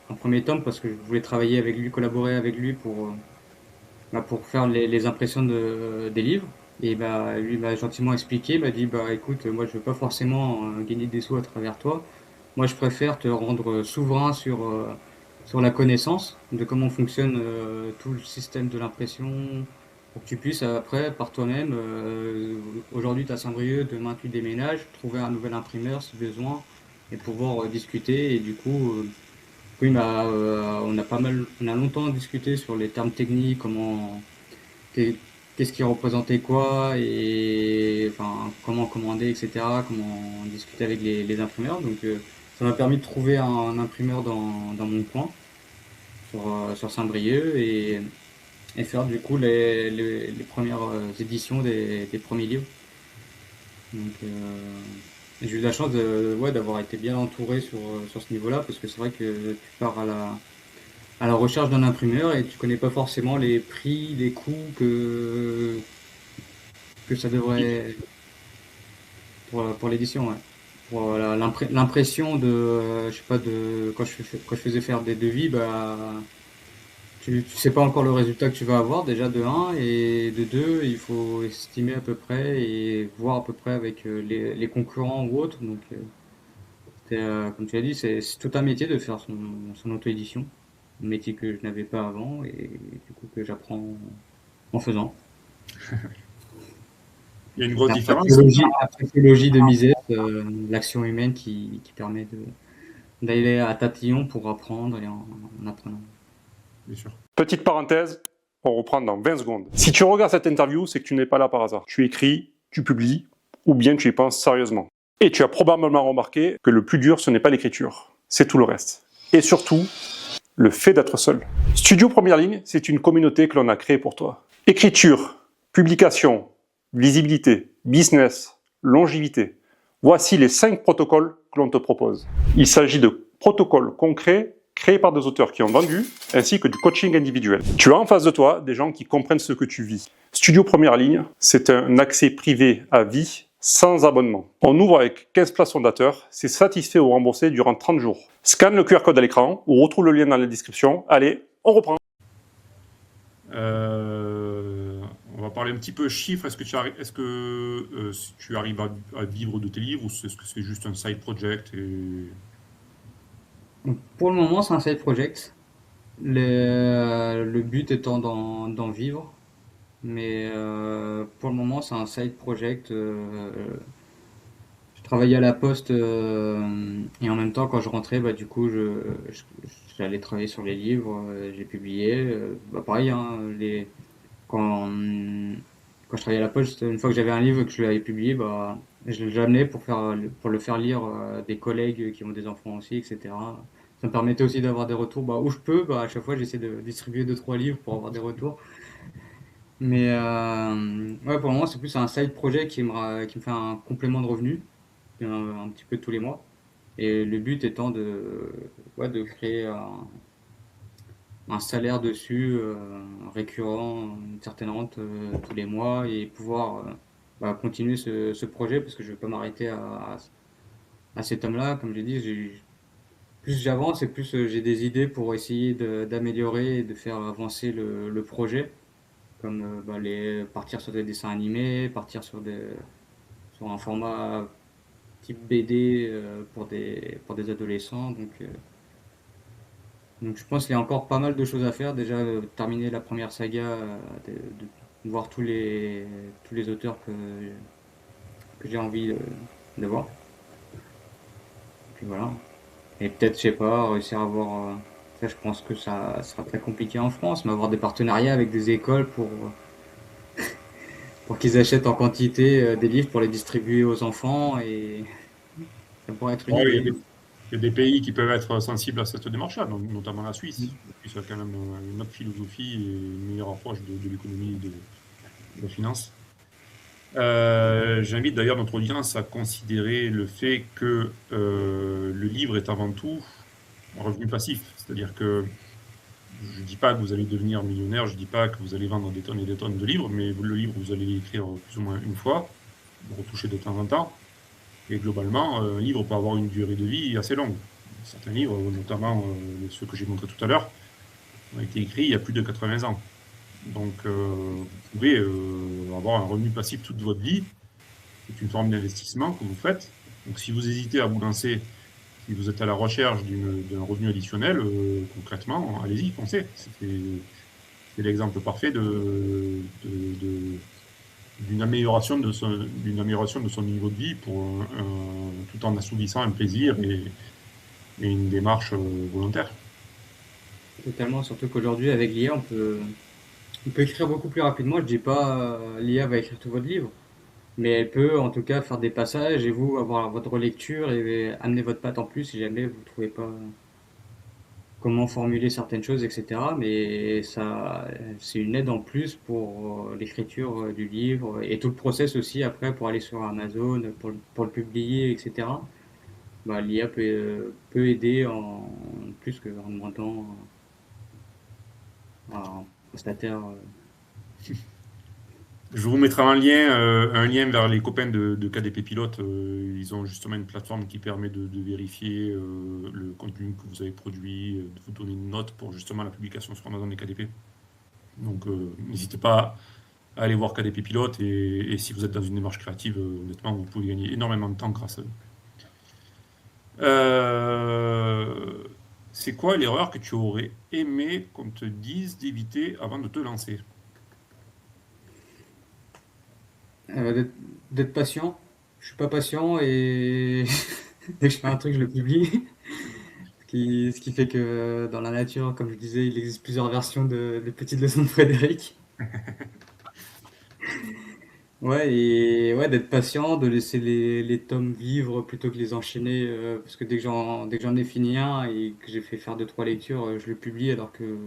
un premier tome parce que je voulais travailler avec lui, collaborer avec lui pour faire les impressions des livres. Et bah, lui m'a gentiment expliqué, il m'a dit bah écoute, moi je veux pas forcément gagner des sous à travers toi. Moi je préfère te rendre souverain sur la connaissance de comment fonctionne tout le système de l'impression pour que tu puisses après par toi-même, aujourd'hui tu as Saint-Brieuc, demain tu déménages, trouver un nouvel imprimeur si besoin et pouvoir discuter et du coup oui, on a longtemps discuté sur les termes techniques, qu'est- qu'est-ce qui représentait quoi et enfin comment commander, etc. Comment discuter avec les imprimeurs. Donc ça m'a permis de trouver un imprimeur dans mon coin sur Saint-Brieuc et faire du coup les premières éditions des premiers livres. Donc j'ai eu la chance ouais, d'avoir été bien entouré sur ce niveau-là parce que c'est vrai que tu pars à la recherche d'un imprimeur et tu connais pas forcément les prix, les coûts que ça devrait pour l'édition. Ouais. Pour l'impression je sais pas, quand je faisais faire des devis, bah, tu sais pas encore le résultat que tu vas avoir déjà de un et de 2 il faut estimer à peu près et voir à peu près avec les concurrents ou autres. Donc, comme tu as dit, c'est tout un métier de faire son auto-édition. Un métier que je n'avais pas avant et du coup que j'apprends en faisant. Il y a une grosse La différence. psychologie de Mises, l'action humaine qui permet d'aller à tatillon pour apprendre et en apprenant. Bien sûr. Petite parenthèse, on reprend dans 20 secondes. Si tu regardes cette interview, c'est que tu n'es pas là par hasard. Tu écris, tu publies, ou bien tu y penses sérieusement. Et tu as probablement remarqué que le plus dur, ce n'est pas l'écriture. c'est tout le reste. Et surtout, le fait d'être seul. Studio Première Ligne, c'est une communauté que l'on a créée pour toi. Écriture, publication, visibilité, business, longévité. Voici les 5 protocoles que l'on te propose. Il s'agit de protocoles concrets créés par des auteurs qui ont vendu, ainsi que du coaching individuel. Tu as en face de toi des gens qui comprennent ce que tu vis. Studio Première Ligne, c'est un accès privé à vie, sans abonnement. On ouvre avec 15 places fondateurs, c'est satisfait ou remboursé durant 30 jours. Scanne le QR code à l'écran ou retrouve le lien dans la description. Allez, on reprend. On va parler un petit peu chiffres. Est-ce que tu arrives à vivre de tes livres ou est-ce que c'est juste un side project Donc, pour le moment, c'est un side project. Le but étant d'en vivre. Mais pour le moment, c'est un side project. Je travaillais à la poste et en même temps, quand je rentrais, bah, du coup, j'allais travailler sur les livres. J'ai publié. Bah, pareil, hein, quand, quand je travaillais à la poste, une fois que j'avais un livre et que je l'avais publié, bah, je l'amenais pour le faire lire à des collègues qui ont des enfants aussi, etc. Ça me permettait aussi d'avoir des retours. Bah, où je peux, bah, à chaque fois, j'essaie de distribuer deux trois livres pour avoir des retours. Mais ouais, pour le moment, c'est plus un side project qui me fait un complément de revenu, un petit peu tous les mois. Et le but étant ouais, de créer un salaire dessus, récurrent, une certaine rente tous les mois et pouvoir bah, continuer ce projet parce que je ne vais pas m'arrêter à cet homme-là. Comme j'ai dit, plus j'avance et plus j'ai des idées pour essayer d'améliorer et de faire avancer le projet comme bah, partir sur des dessins animés, partir sur un format type BD pour des adolescents. Donc je pense qu'il y a encore pas mal de choses à faire. Déjà, terminer la première saga, de voir tous les auteurs que j'ai envie de voir. Puis voilà. Et peut-être, je sais pas, réussir à avoir. Ça, je pense que ça sera très compliqué en France, mais avoir des partenariats avec des écoles pour qu'ils achètent en quantité des livres pour les distribuer aux enfants et ça pourrait être une Ouais, idée. il y a des pays qui peuvent être sensibles à cette démarche-là, notamment la Suisse. La Suisse a quand même une autre philosophie et une meilleure approche de l'économie et de la finance. J'invite d'ailleurs notre audience à considérer le fait que le livre est avant tout un revenu passif. C'est-à-dire que je ne dis pas que vous allez devenir millionnaire, je ne dis pas que vous allez vendre des tonnes et des tonnes de livres, mais le livre, vous allez l'écrire plus ou moins une fois, vous retoucher de temps en temps. Et globalement, un livre peut avoir une durée de vie assez longue. Certains livres, notamment ceux que j'ai montrés tout à l'heure, ont été écrits il y a plus de 80 ans. Donc, vous pouvez avoir un revenu passif toute votre vie. C'est une forme d'investissement que vous faites. Donc, si vous hésitez à vous lancer, si vous êtes à la recherche d'un revenu additionnel, concrètement, allez-y, foncez. C'est l'exemple parfait d'une amélioration de son niveau de vie tout en assouvissant un plaisir et une démarche volontaire. Totalement, surtout qu'aujourd'hui, avec l'IA, on peut écrire beaucoup plus rapidement. Je dis pas l'IA va écrire tout votre livre, mais elle peut en tout cas faire des passages et vous avoir votre relecture et amener votre patte en plus si jamais vous trouvez pas comment formuler certaines choses, etc. Mais ça, c'est une aide en plus pour l'écriture du livre et tout le process aussi après pour aller sur Amazon, pour le publier, etc. Bah, l'IA peut aider en plus qu'en demandant à un prestataire. Je vous mettrai un lien vers les copains de KDP Pilote. Ils ont justement une plateforme qui permet de vérifier le contenu que vous avez produit, de vous donner une note pour justement la publication sur Amazon et KDP. Donc, n'hésitez pas à aller voir KDP Pilote et si vous êtes dans une démarche créative, honnêtement, vous pouvez gagner énormément de temps grâce à eux. C'est quoi l'erreur que tu aurais aimé qu'on te dise d'éviter avant de te lancer? D'être patient. Je suis pas patient et dès que je fais un truc, je le publie. Ce qui fait que dans la nature, comme je disais, il existe plusieurs versions des petites leçons de Frédéric. Ouais, et ouais, d'être patient, de laisser les tomes vivre plutôt que les enchaîner, parce que dès que j'en ai fini un et que j'ai fait faire deux, trois lectures, je le publie alors que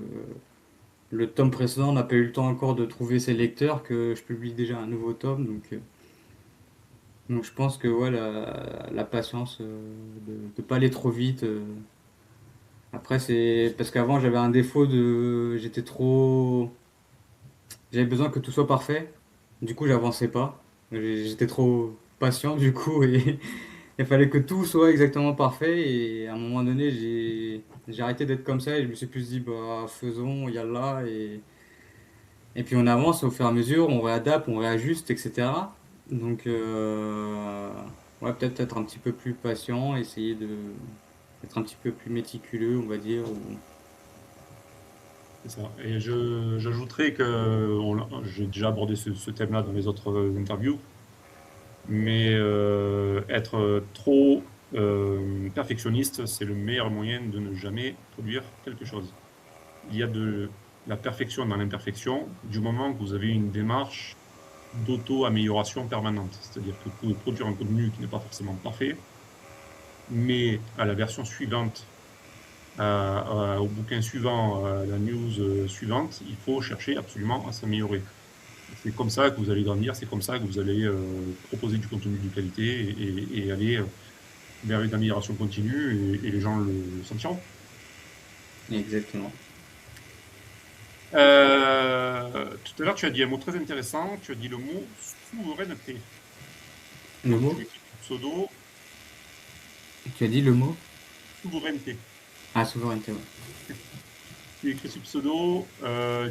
le tome précédent n'a pas eu le temps encore de trouver ses lecteurs, que je publie déjà un nouveau tome. Donc je pense que ouais, la patience, de ne pas aller trop vite. Après, c'est parce qu'avant j'avais un défaut de. J'étais trop. J'avais besoin que tout soit parfait. Du coup, j'avançais pas. J'étais trop patient du coup et il fallait que tout soit exactement parfait. Et à un moment donné, j'ai arrêté d'être comme ça et je me suis plus dit, bah faisons, yallah. Et puis on avance au fur et à mesure, on réadapte, on réajuste, etc. Donc, ouais, peut-être être un petit peu plus patient, essayer d'être un petit peu plus méticuleux, on va dire. C'est ça. Et j'ajouterais que j'ai déjà abordé ce thème-là dans les autres interviews, mais être trop perfectionniste, c'est le meilleur moyen de ne jamais produire quelque chose. Il y a de la perfection dans l'imperfection du moment que vous avez une démarche d'auto-amélioration permanente. C'est-à-dire que vous pouvez produire un contenu qui n'est pas forcément parfait, mais à la version suivante, au bouquin suivant, à la news suivante, il faut chercher absolument à s'améliorer. C'est comme ça que vous allez grandir, c'est comme ça que vous allez proposer du contenu de qualité et aller vers une amélioration continue et les gens le sentiront. Exactement. Tout à l'heure, tu as dit un mot très intéressant, tu as dit le mot souveraineté. Le Donc mot? tu écris sous pseudo Tu as dit le mot? souveraineté. Ah, souveraineté, ouais. Tu écris sous pseudo,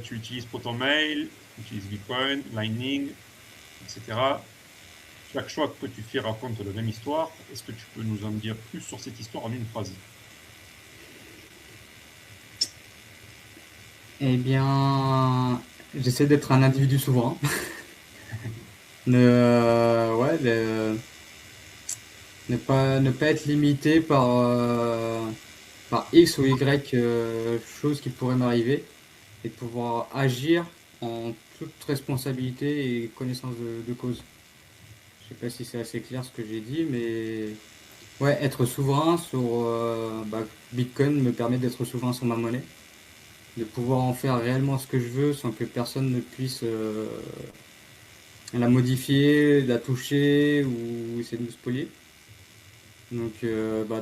tu utilises ProtonMail, tu utilises Bitcoin, Lightning, etc. Chaque choix que tu fais raconte la même histoire. Est-ce que tu peux nous en dire plus sur cette histoire en une phrase? Eh bien, j'essaie d'être un individu souverain. Ouais, ne pas être limité par X ou Y choses qui pourraient m'arriver et de pouvoir agir en toute responsabilité et connaissance de cause. Je sais pas si c'est assez clair ce que j'ai dit, mais ouais, être souverain sur Bitcoin me permet d'être souverain sur ma monnaie, de pouvoir en faire réellement ce que je veux sans que personne ne puisse la modifier, la toucher ou essayer de me spolier. Donc,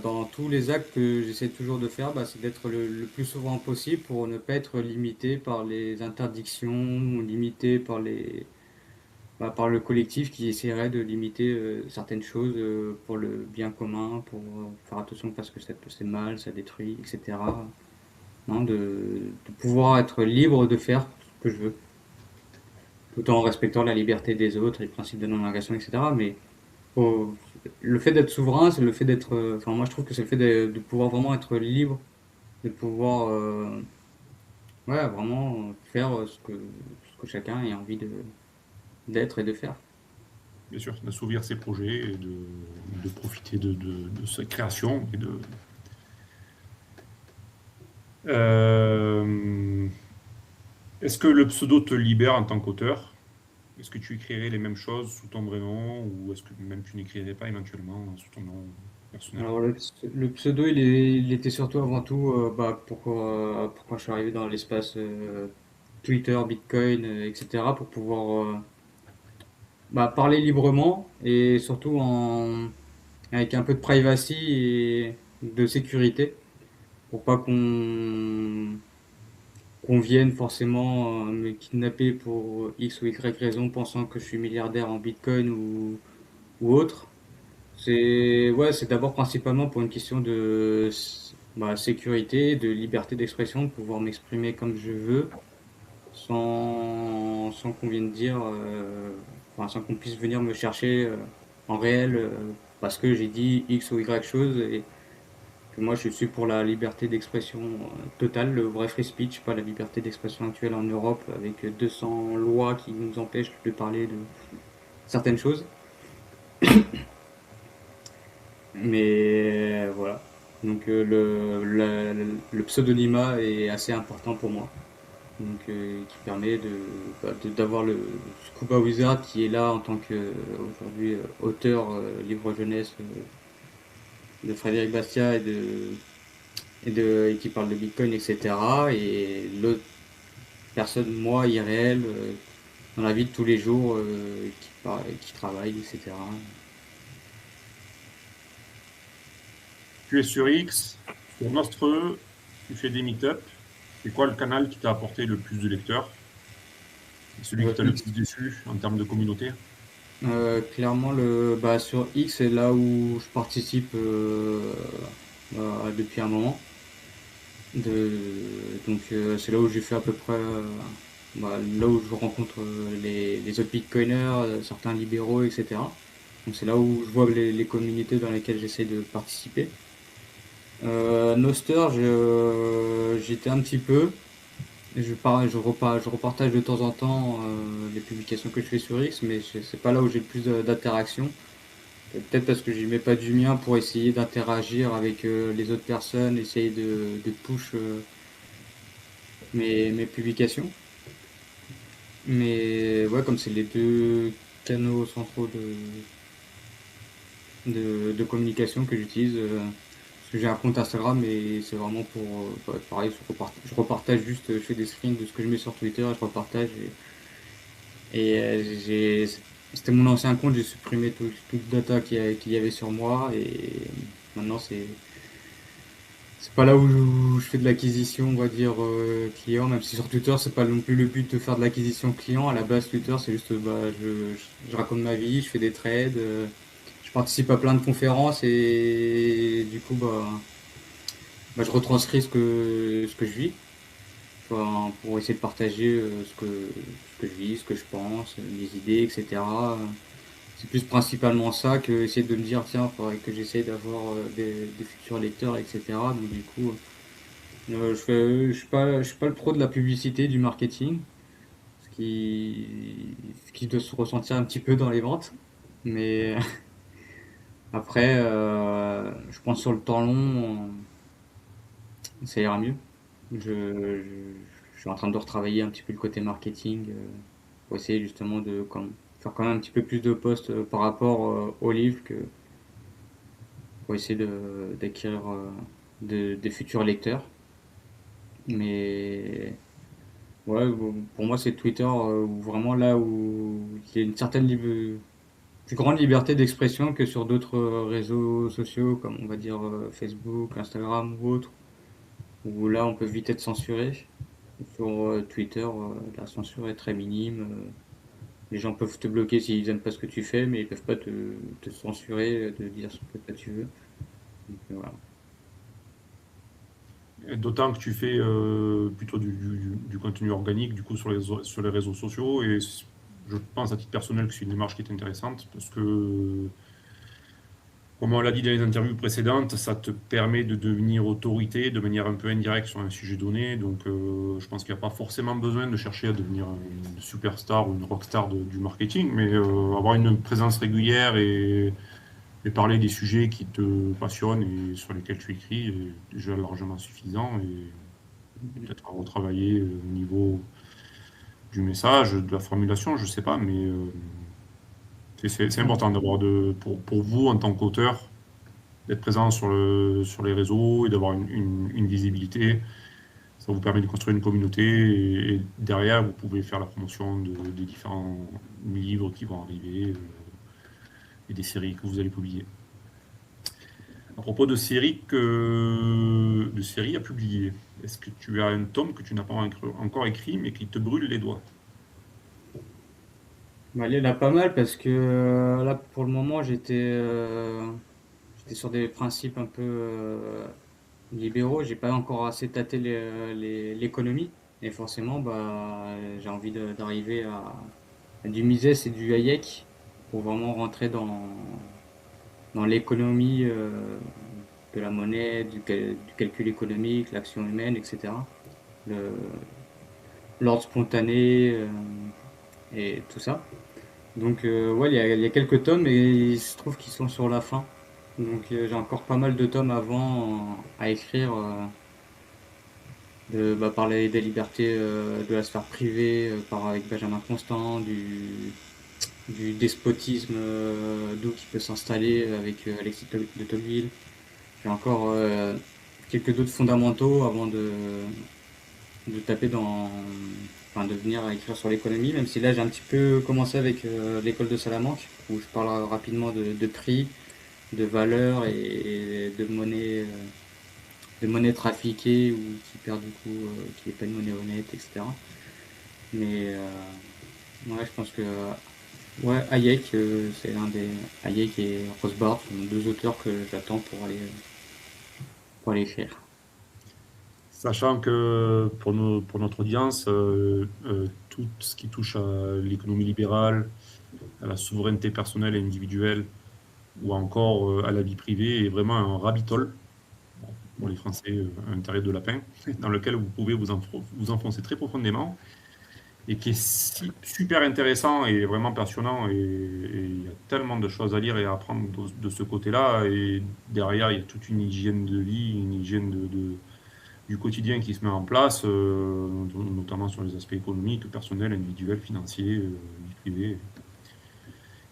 dans tous les actes que j'essaie toujours de faire, c'est d'être le plus souvent possible pour ne pas être limité par les interdictions, limité par le collectif qui essaierait de limiter certaines choses pour le bien commun, pour faire attention parce que ça c'est mal, ça détruit, etc. Non, de pouvoir être libre de faire ce que je veux, tout en respectant la liberté des autres, les principes de non-agression, etc. Mais faut- le fait d'être souverain, c'est le fait d'être. Enfin, moi, je trouve que c'est le fait de pouvoir vraiment être libre, de pouvoir, ouais, vraiment faire ce que chacun ait envie d'être et de faire. Bien sûr, d'assouvir ses projets et de profiter de sa création et de. Euh, Est-ce que le pseudo te libère en tant qu'auteur? Est-ce que tu écrirais les mêmes choses sous ton vrai nom ou est-ce que même tu n'écrirais pas éventuellement sous ton nom personnel? Alors, le pseudo, il était surtout avant tout pourquoi je suis arrivé dans l'espace Twitter, Bitcoin, etc. Pour pouvoir parler librement et surtout avec un peu de privacy et de sécurité pour pas qu'on vienne forcément me kidnapper pour X ou Y raison pensant que je suis milliardaire en Bitcoin ou autre. C'est d'abord principalement pour une question de sécurité, de liberté d'expression, de pouvoir m'exprimer comme je veux, sans qu'on vienne dire, sans qu'on puisse venir me chercher en réel parce que j'ai dit X ou Y chose et que moi je suis pour la liberté d'expression totale, le vrai free speech, pas la liberté d'expression actuelle en Europe avec 200 lois qui nous empêchent de parler de certaines choses. Mais voilà. Donc le pseudonymat est assez important pour moi. qui permet d'avoir le Scuba Wizard qui est là en tant que aujourd'hui auteur livre jeunesse de Frédéric Bastiat et qui parle de Bitcoin, etc. Et l'autre personne, moi, IRL, dans la vie de tous les jours, qui travaille, etc. Tu es sur X, sur Nostre, tu fais des meet-up. C'est quoi le canal qui t'a apporté le plus de lecteurs? Celui qui t'a le plus déçu en termes de communauté? Clairement, sur X, c'est là où je participe depuis un moment. C'est là où j'ai fait à peu près, là où je rencontre les autres bitcoiners, certains libéraux, etc. Donc c'est là où je vois les communautés dans lesquelles j'essaie de participer. Noster, j'étais un petit peu. Je repartage de temps en temps les publications que je fais sur X, mais c'est pas là où j'ai le plus d'interaction. Peut-être parce que j'y mets pas du mien pour essayer d'interagir avec les autres personnes, essayer de push mes publications. Mais ouais, comme c'est les deux canaux centraux de communication que j'utilise, parce que j'ai un compte Instagram et c'est vraiment pour, pareil, je repartage juste, je fais des screens de ce que je mets sur Twitter, je repartage c'était mon ancien compte, j'ai supprimé toute data qu'il y avait sur moi et maintenant c'est pas là où je fais de l'acquisition, on va dire, client, même si sur Twitter, c'est pas non plus le but de faire de l'acquisition client. À la base, Twitter, c'est juste, je raconte ma vie, je fais des trades, je participe à plein de conférences et du coup, je retranscris ce que je vis, pour essayer de partager ce que je vis, ce que je pense, mes idées, etc. C'est plus principalement ça que essayer de me dire, tiens, il faudrait que j'essaye d'avoir des futurs lecteurs, etc. Donc du coup, je suis pas le pro de la publicité, du marketing, ce qui doit se ressentir un petit peu dans les ventes. Mais après, je pense sur le temps long, ça ira mieux. Je suis en train de retravailler un petit peu le côté marketing pour essayer justement faire quand même un petit peu plus de posts par rapport au livre pour essayer d'acquérir des futurs lecteurs. Mais ouais, bon, pour moi, c'est Twitter où vraiment là où il y a une certaine plus grande liberté d'expression que sur d'autres réseaux sociaux, comme on va dire Facebook, Instagram ou autres, où là on peut vite être censuré. Sur Twitter, la censure est très minime. Les gens peuvent te bloquer s'ils aiment pas ce que tu fais, mais ils peuvent pas te censurer, de dire ce que toi tu veux. Donc, voilà. D'autant que tu fais plutôt du contenu organique du coup sur les réseaux sociaux et je pense à titre personnel que c'est une démarche qui est intéressante parce que comme on l'a dit dans les interviews précédentes, ça te permet de devenir autorité de manière un peu indirecte sur un sujet donné. Donc je pense qu'il n'y a pas forcément besoin de chercher à devenir une superstar ou une rockstar du marketing, mais avoir une présence régulière et parler des sujets qui te passionnent et sur lesquels tu écris est déjà largement suffisant et peut-être à retravailler au niveau du message, de la formulation, je sais pas, mais c'est important d'avoir pour vous en tant qu'auteur d'être présent sur les réseaux et d'avoir une visibilité. Ça vous permet de construire une communauté et derrière vous pouvez faire la promotion des différents livres qui vont arriver et des séries que vous allez publier. À propos de séries à publier, est-ce que tu as un tome que tu n'as pas encore écrit mais qui te brûle les doigts? Bah, il y en a pas mal parce que là pour le moment j'étais sur des principes un peu libéraux, j'ai pas encore assez tâté l'économie et forcément j'ai envie d'arriver à du Mises et du Hayek pour vraiment rentrer dans l'économie de la monnaie, du calcul économique, l'action humaine, etc. Le- L'ordre spontané et tout ça. Donc ouais, il y a quelques tomes et il se trouve qu'ils sont sur la fin. Donc j'ai encore pas mal de tomes avant à écrire parler des libertés de la sphère privée, avec Benjamin Constant, du despotisme d'où qui peut s'installer avec Alexis de Tocqueville. J'ai encore quelques d'autres fondamentaux avant de taper de venir écrire sur l'économie, même si là j'ai un petit peu commencé avec l'école de Salamanque, où je parle rapidement de prix, de valeur et de monnaie trafiquée ou qui perd du coup, qui n'est pas une monnaie honnête, etc. Mais ouais, je pense que ouais, Hayek, c'est l'un des Hayek et Rothbard sont deux auteurs que j'attends pour aller écrire. Sachant que pour notre audience, tout ce qui touche à l'économie libérale, à la souveraineté personnelle et individuelle, ou encore à la vie privée, est vraiment un rabbit hole, bon, pour les Français, un terrier de lapin, dans lequel vous pouvez vous enfoncer très profondément, et qui est super intéressant et vraiment passionnant, et il y a tellement de choses à lire et à apprendre de ce côté-là, et derrière, il y a toute une hygiène de vie, une hygiène du quotidien qui se met en place, notamment sur les aspects économiques, personnels, individuels, financiers, vie privée.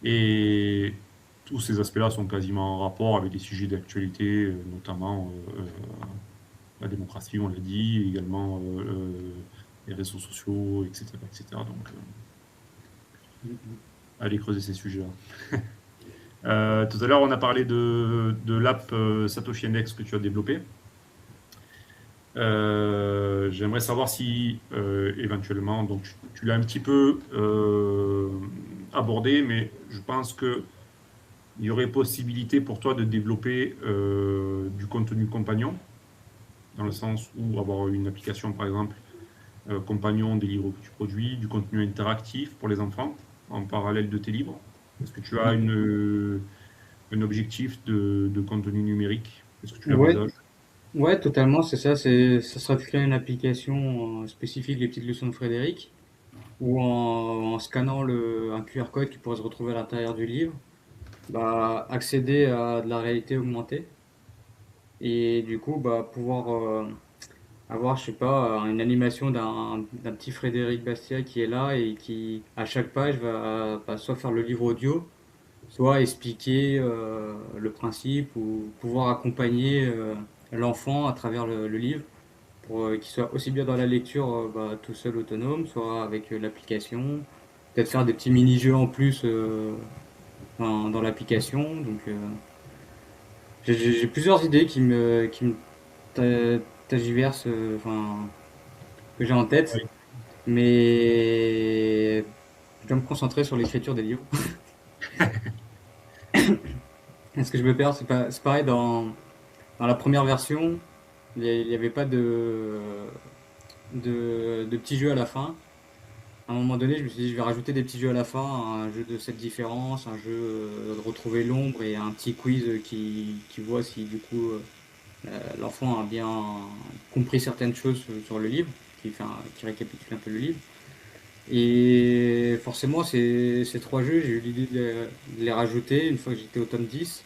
Et tous ces aspects-là sont quasiment en rapport avec des sujets d'actualité, notamment la démocratie, on l'a dit, également les réseaux sociaux, etc. etc. Donc, allez creuser ces sujets-là. Tout à l'heure, on a parlé de l'app Satoshi Index que tu as développée. J'aimerais savoir si éventuellement, donc tu l'as un petit peu abordé, mais je pense que il y aurait possibilité pour toi de développer du contenu compagnon, dans le sens où avoir une application, par exemple, compagnon des livres que tu produis, du contenu interactif pour les enfants, en parallèle de tes livres. Est-ce que tu as un objectif de contenu numérique? Est-ce que tu Ouais, l'envisages? ouais, totalement, c'est ça. Ça sera de créer une application spécifique, les petites leçons de Frédéric, ou en scannant un QR code qui pourrait se retrouver à l'intérieur du livre, accéder à de la réalité augmentée et du coup pouvoir avoir, je sais pas, une animation d'un petit Frédéric Bastiat qui est là et qui, à chaque page, va soit faire le livre audio, soit expliquer le principe ou pouvoir accompagner l'enfant à travers le livre pour qu'il soit aussi bien dans la lecture tout seul autonome, soit avec l'application. Peut-être faire des petits mini-jeux en plus dans l'application. Donc j'ai plusieurs idées qui me tagiversent, que j'ai en tête, Oui. mais je dois me concentrer sur l'écriture des livres. Est-ce que je me perds? C'est pareil dans la première version, il n'y avait pas de petits jeux à la fin. À un moment donné, je me suis dit, je vais rajouter des petits jeux à la fin, un jeu de cette différence, un jeu de retrouver l'ombre et un petit quiz qui voit si du coup l'enfant a bien compris certaines choses sur le livre, qui récapitule un peu le livre. Et forcément, ces trois jeux, j'ai eu l'idée de les rajouter une fois que j'étais au tome 10.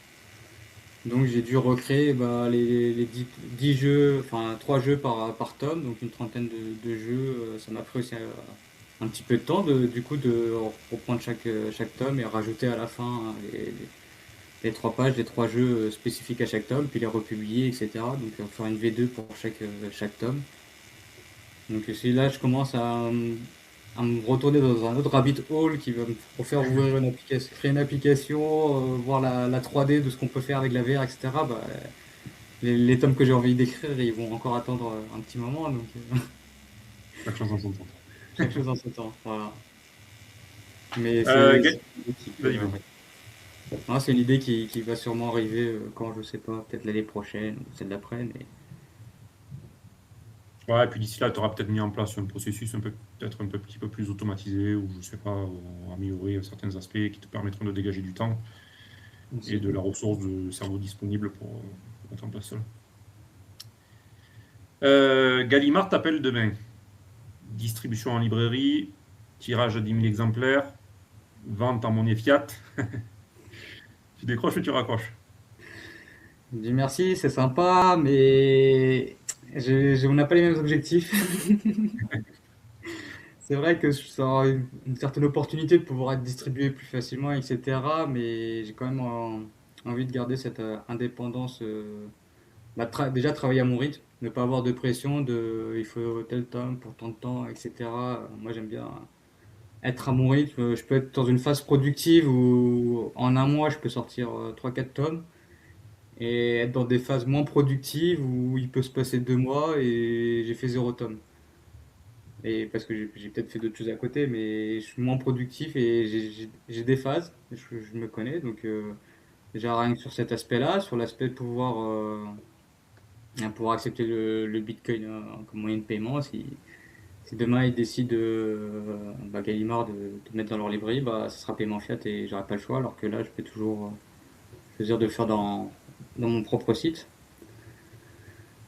Donc j'ai dû recréer les 10 jeux, enfin 3 jeux par tome, donc une trentaine de jeux. Ça m'a pris aussi un petit peu de temps du coup de reprendre chaque tome et rajouter à la fin les 3 pages des 3 jeux spécifiques à chaque tome, puis les republier, etc. Donc faire une V2 pour chaque tome. Donc si là je commence à me retourner dans un autre rabbit hole qui va me faire ouvrir une application, créer une application, voir la 3D de ce qu'on peut faire avec la VR, etc. Les tomes que j'ai envie d'écrire, ils vont encore attendre un petit moment, donc Chaque chose en son temps. chaque chose en son temps. Voilà. Mais Gaël, vas-y, vas-y. c'est une idée qui va sûrement arriver quand je sais pas, peut-être l'année prochaine ou celle d'après. Mais Ouais, et puis d'ici là, tu auras peut-être mis en place un processus peut-être un petit peu plus automatisé, ou je sais pas, améliorer certains aspects qui te permettront de dégager du temps et de la ressource de cerveau disponible pour mettre en place cela. Gallimard t'appelle demain. Distribution en librairie, tirage à 10 000 exemplaires, vente en monnaie fiat. Tu décroches ou tu raccroches? je me dis merci, c'est sympa, mais On n'a pas les mêmes objectifs. C'est vrai que ça aura une certaine opportunité de pouvoir être distribué plus facilement, etc. Mais j'ai quand même envie de garder cette indépendance. Déjà travailler à mon rythme, ne pas avoir de pression de il faut tel temps pour tant de temps, etc. Moi j'aime bien être à mon rythme. Je peux être dans une phase productive où en un mois je peux sortir 3-4 tomes et être dans des phases moins productives où il peut se passer 2 mois et j'ai fait 0 tome. Et parce que j'ai peut-être fait d'autres choses à côté, mais je suis moins productif et j'ai des phases, je me connais. Donc déjà rien que sur cet aspect-là, sur l'aspect de pouvoir accepter le Bitcoin comme moyen de paiement, si demain ils décident Gallimard de mettre dans leur librairie, bah, ça sera paiement fiat et j'aurai pas le choix, alors que là je peux toujours choisir de le faire dans mon propre site.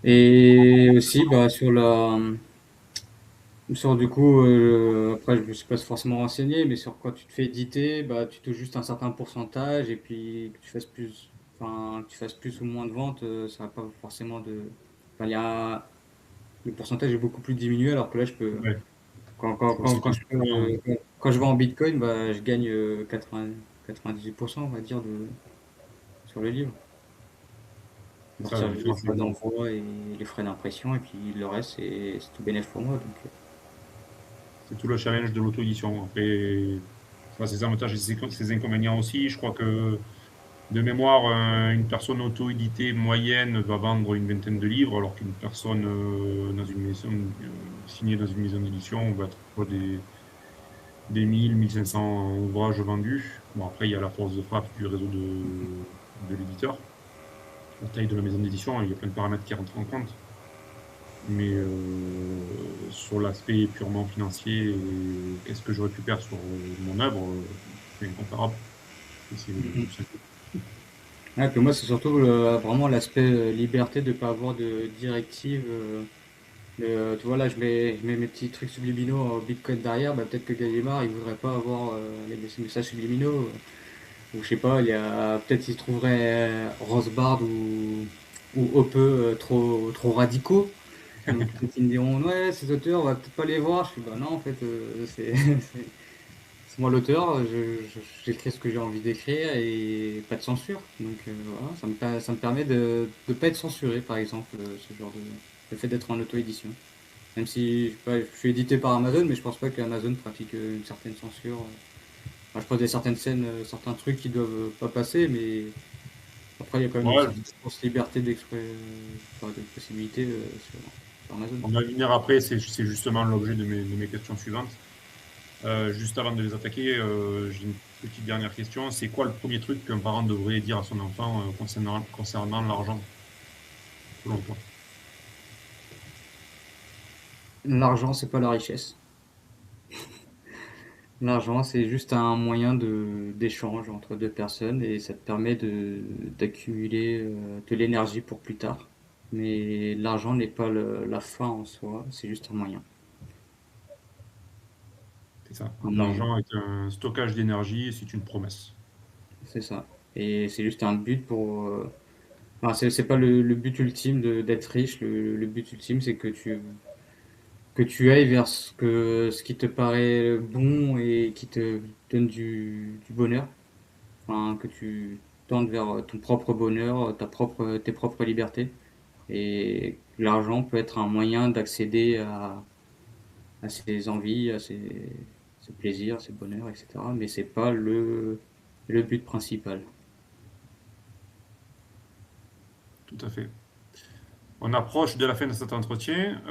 Et aussi bah, sur du coup, après je me suis pas forcément renseigné, mais sur quand tu te fais éditer, bah, tu touches juste un certain pourcentage et puis que tu fasses plus ou moins de ventes, ça va pas forcément de. Enfin, le pourcentage est beaucoup plus diminué alors que là je peux. Ouais, Quand, je vois quand, ce que quand, tu je, peux, veux dire. quand je vais en Bitcoin, bah, je gagne 98%, on va dire, sur le livre. C'est À ça, la partir des différence. frais d'envoi et les frais d'impression, et puis le reste, c'est tout bénéf pour moi. Donc, C'est tout le challenge de l'auto-édition. Après, ça a ses avantages et ses inconvénients aussi. Je crois que de mémoire, une personne auto-éditée moyenne va vendre une vingtaine de livres, alors qu'une personne dans une maison, signée dans une maison d'édition va être quoi, des 1000, 1500 ouvrages vendus. Bon, après, il y a la force de frappe du réseau de l'éditeur, la taille de la maison d'édition, il y a plein de paramètres qui rentrent en compte. Mais sur l'aspect purement financier, et qu'est-ce que je récupère sur mon œuvre, c'est incomparable. Et c'est mhm. c'est- Ouais, puis moi, c'est surtout vraiment l'aspect liberté de ne pas avoir de directive. Tu vois, là, je mets mes petits trucs subliminaux en Bitcoin derrière. Bah, peut-être que Gallimard, il voudrait pas avoir les messages subliminaux. Ou je sais pas, peut-être il se trouverait Rosebard ou Hoppe trop radicaux. Donc peut-être ils me diront ouais ces auteurs on va peut-être pas les voir. Je suis bah non en fait c'est moi l'auteur, j'écris ce que j'ai envie d'écrire et pas de censure. Donc voilà, ça me permet de ne pas être censuré par exemple, ce genre le fait d'être en auto-édition. Même si je, sais pas, je suis édité par Amazon, mais je pense pas que Amazon pratique une certaine censure. Enfin, je pense des certaines scènes, certains trucs qui doivent pas passer, mais après il y a quand même une Ouais, certaine grosse liberté enfin, de possibilité sur Amazon. on va venir après, c'est justement l'objet de mes questions suivantes. Juste avant de les attaquer, j'ai une petite dernière question. C'est quoi le premier truc qu'un parent devrait dire à son enfant concernant l'argent, selon toi? L'argent, c'est pas la richesse. L'argent, c'est juste un moyen d'échange entre deux personnes et ça te permet d'accumuler de l'énergie pour plus tard. Mais l'argent n'est pas la fin en soi, c'est juste un moyen. C'est ça. Un moyen, L'argent est un stockage d'énergie et c'est une promesse. c'est ça. Et c'est juste un but pour. Enfin, c'est pas le but ultime d'être riche. Le but ultime, c'est que tu ailles vers ce qui te paraît bon et qui te donne du bonheur. Enfin, que tu tentes vers ton propre bonheur, tes propres libertés. Et l'argent peut être un moyen d'accéder à ses envies, ses plaisirs, ses bonheurs, etc. Mais c'est pas le but principal. Tout à fait. On approche de la fin de cet entretien.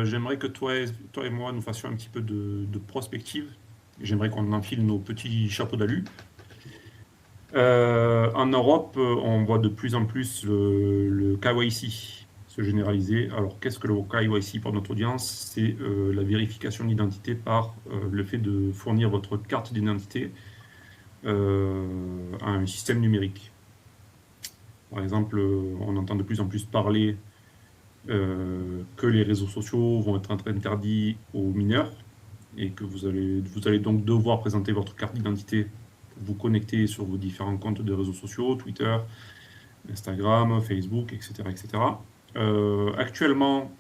J'aimerais que toi et moi, nous fassions un petit peu de prospective. J'aimerais qu'on enfile nos petits chapeaux d'alu. En Europe, on voit de plus en plus le KYC se généraliser. Alors, qu'est-ce que le KYC pour notre audience? C'est la vérification d'identité par le fait de fournir votre carte d'identité à un système numérique. Par exemple, on entend de plus en plus parler que les réseaux sociaux vont être interdits aux mineurs et que vous allez donc devoir présenter votre carte d'identité pour vous connecter sur vos différents comptes de réseaux sociaux, Twitter, Instagram, Facebook, etc. etc. Actuellement,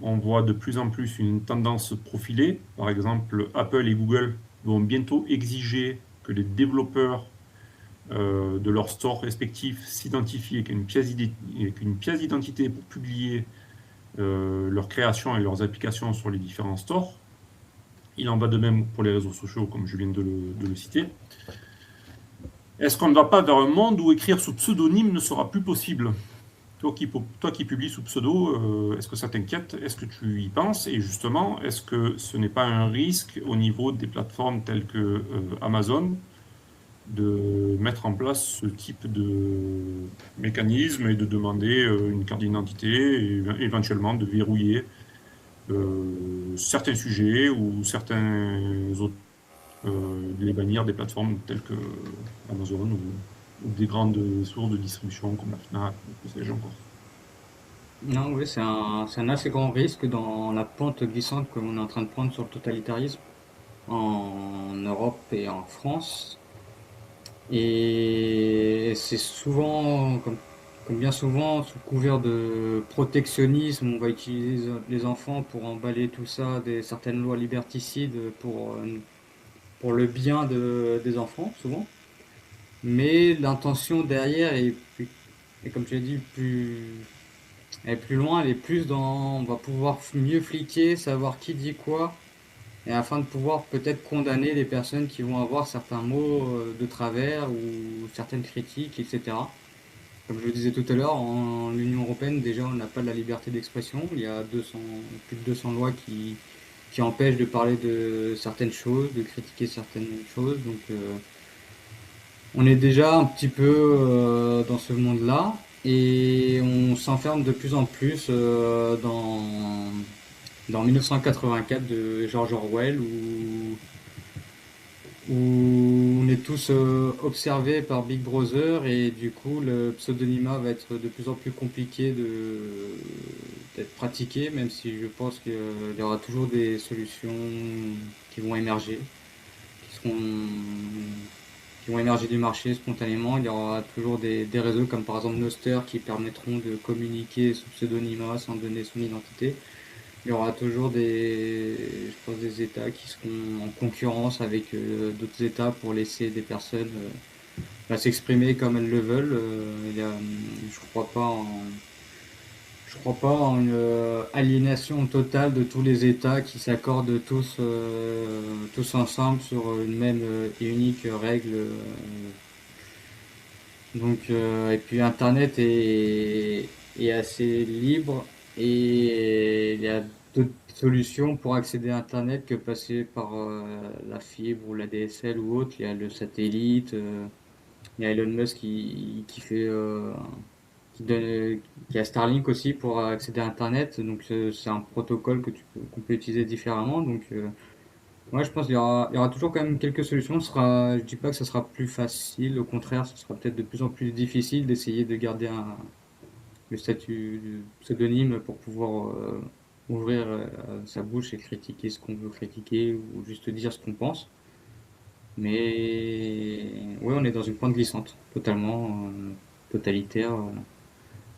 On voit de plus en plus une tendance profilée. Par exemple, Apple et Google vont bientôt exiger que les développeurs de leurs stores respectifs s'identifient avec une pièce d'identité pour publier leurs créations et leurs applications sur les différents stores. Il en va de même pour les réseaux sociaux, comme je viens de le citer. Est-ce qu'on ne va pas vers un monde où écrire sous pseudonyme ne sera plus possible? Toi qui publies sous pseudo, est-ce que ça t'inquiète? Est-ce que tu y penses? Et justement, est-ce que ce n'est pas un risque au niveau des plateformes telles que Amazon de mettre en place ce type de mécanisme et de demander une carte d'identité et éventuellement de verrouiller certains sujets ou certains autres, de les bannir des plateformes telles que Amazon ou des grandes sources de distribution comme la Fnac, ou que sais-je encore. Non, oui, c'est un assez grand risque dans la pente glissante que l'on est en train de prendre sur le totalitarisme en Europe et en France. Et c'est souvent, comme bien souvent, sous couvert de protectionnisme, on va utiliser les enfants pour emballer tout ça, certaines lois liberticides pour le bien des enfants, souvent. Mais l'intention derrière est, comme tu l'as dit, elle est plus loin, elle est plus dans, on va pouvoir mieux fliquer, savoir qui dit quoi, et afin de pouvoir peut-être condamner les personnes qui vont avoir certains mots de travers ou certaines critiques, etc. Comme je le disais tout à l'heure, en l'Union européenne, déjà, on n'a pas de la liberté d'expression. Il y a plus de 200 lois qui empêchent de parler de certaines choses, de critiquer certaines choses. Donc, on est déjà un petit peu dans ce monde-là et on s'enferme de plus en plus dans 1984 de George Orwell où on est tous observés par Big Brother et du coup le pseudonymat va être de plus en plus compliqué d'être pratiqué, même si je pense qu'il y aura toujours des solutions qui vont émerger, qui seront qui vont émerger du marché spontanément. Il y aura toujours des réseaux comme par exemple Noster qui permettront de communiquer sous pseudonymat sans donner son identité. Il y aura toujours je pense, des États qui seront en concurrence avec d'autres États pour laisser des personnes s'exprimer comme elles le veulent. Je crois pas je crois pas en une aliénation totale de tous les États qui s'accordent tous ensemble sur une même et unique règle. Et puis Internet est assez libre et il y a d'autres solutions pour accéder à Internet que passer par la fibre ou la DSL ou autre. Il y a le satellite, il y a Elon Musk qui fait qui donne, qui a Starlink aussi pour accéder à Internet. Donc c'est un protocole qu'on peut utiliser différemment. Ouais, je pense il y aura toujours quand même quelques solutions. Je dis pas que ça sera plus facile, au contraire, ce sera peut-être de plus en plus difficile d'essayer de garder le statut de pseudonyme pour pouvoir ouvrir sa bouche et critiquer ce qu'on veut critiquer ou juste dire ce qu'on pense. Mais ouais, on est dans une pente glissante, totalement totalitaire.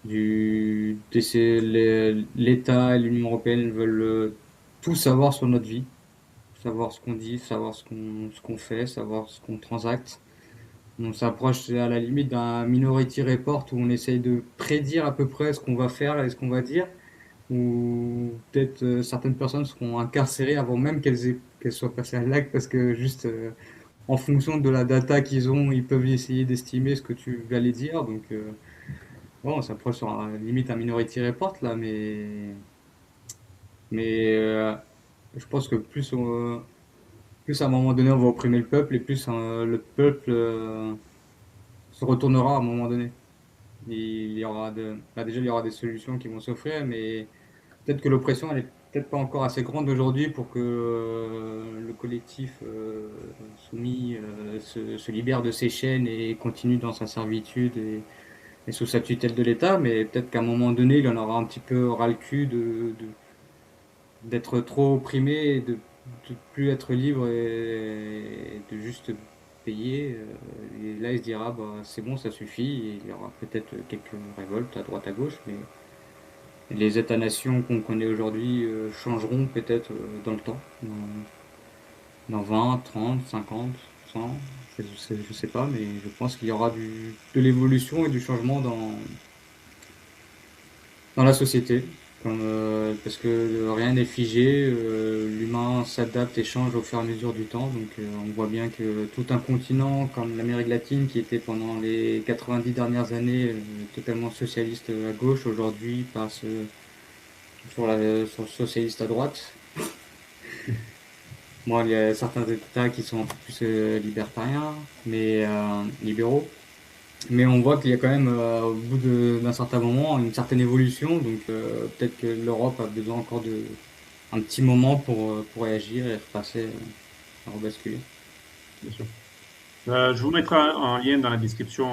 L'État et l'Union européenne veulent tout savoir sur notre vie, savoir ce qu'on dit, savoir ce qu'on fait, savoir ce qu'on transacte. On s'approche à la limite d'un Minority Report où on essaye de prédire à peu près ce qu'on va faire et ce qu'on va dire, ou peut-être certaines personnes seront incarcérées avant même qu'elles soient passées à l'acte parce que juste en fonction de la data qu'ils ont, ils peuvent essayer d'estimer ce que tu vas les dire. Ouais, on s'approche sur limite un Minority Report là, mais je pense que plus à un moment donné on va opprimer le peuple et plus le peuple se retournera à un moment donné. Il y aura déjà il y aura des solutions qui vont s'offrir, mais peut-être que l'oppression elle est peut-être pas encore assez grande aujourd'hui pour que le collectif soumis se libère de ses chaînes et continue dans sa servitude et sous sa tutelle de l'État, mais peut-être qu'à un moment donné il en aura un petit peu ras le cul d'être trop opprimé et de plus être libre et de juste payer. Et là, il se dira, bah, c'est bon, ça suffit. Et il y aura peut-être quelques révoltes à droite à gauche, mais les États-nations qu'on connaît aujourd'hui changeront peut-être dans le temps, dans 20, 30, 50, 100, je sais pas, mais je pense qu'il y aura de l'évolution et du changement dans la société. Parce que rien n'est figé, l'humain s'adapte et change au fur et à mesure du temps. Donc on voit bien que tout un continent comme l'Amérique latine, qui était pendant les 90 dernières années totalement socialiste à gauche, aujourd'hui passe sur le socialiste à droite. Bon, il y a certains États qui sont un peu plus libertariens, mais libéraux. Mais on voit qu'il y a quand même, au bout d'un certain moment, une certaine évolution. Donc peut-être que l'Europe a besoin encore de un petit moment pour réagir et repasser, rebasculer. Bien sûr. Je vous mettrai un lien dans la description,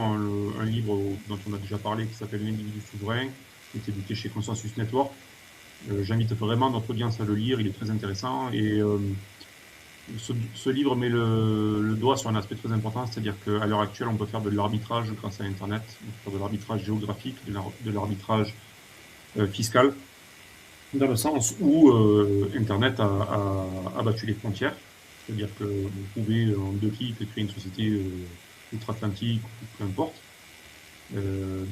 un livre dont on a déjà parlé qui s'appelle L'individu souverain, qui est édité chez Consensus Network. J'invite vraiment notre audience à le lire, il est très intéressant. Et ce livre met le doigt sur un aspect très important, c'est-à-dire qu'à l'heure actuelle, on peut faire de l'arbitrage grâce à Internet, on peut faire de l'arbitrage géographique, de l'arbitrage fiscal, dans le sens où Internet a battu les frontières. C'est-à-dire que vous pouvez, en 2 clics, créer une société outre-Atlantique, ou peu importe.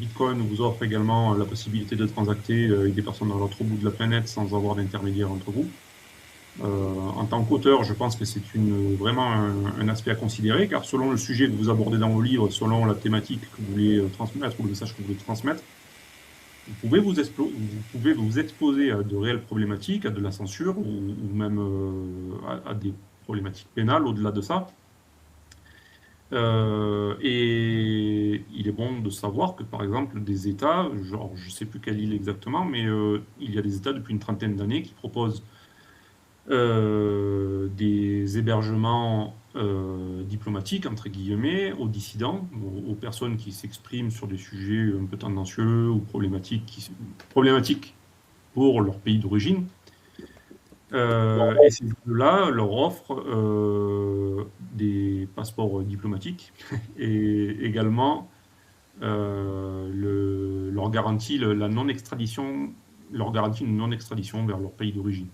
Bitcoin vous offre également la possibilité de transacter avec des personnes dans l'autre bout de la planète sans avoir d'intermédiaire entre vous. En tant qu'auteur, je pense que c'est vraiment un aspect à considérer, car selon le sujet que vous abordez dans vos livres, selon la thématique que vous voulez transmettre ou le message que vous voulez transmettre, vous pouvez vous exposer à de réelles problématiques, à de la censure ou même à des problématiques pénales au-delà de ça. Et il est bon de savoir que, par exemple, des États, genre, je ne sais plus quelle île exactement, mais il y a des États depuis une trentaine d'années qui proposent des hébergements diplomatiques, entre guillemets, aux dissidents, aux personnes qui s'expriment sur des sujets un peu tendancieux ou problématiques pour leur pays d'origine. Et ces gens-là leur offrent des passeports diplomatiques et également leur garantit la non-extradition, leur garantit une non-extradition vers leur pays d'origine.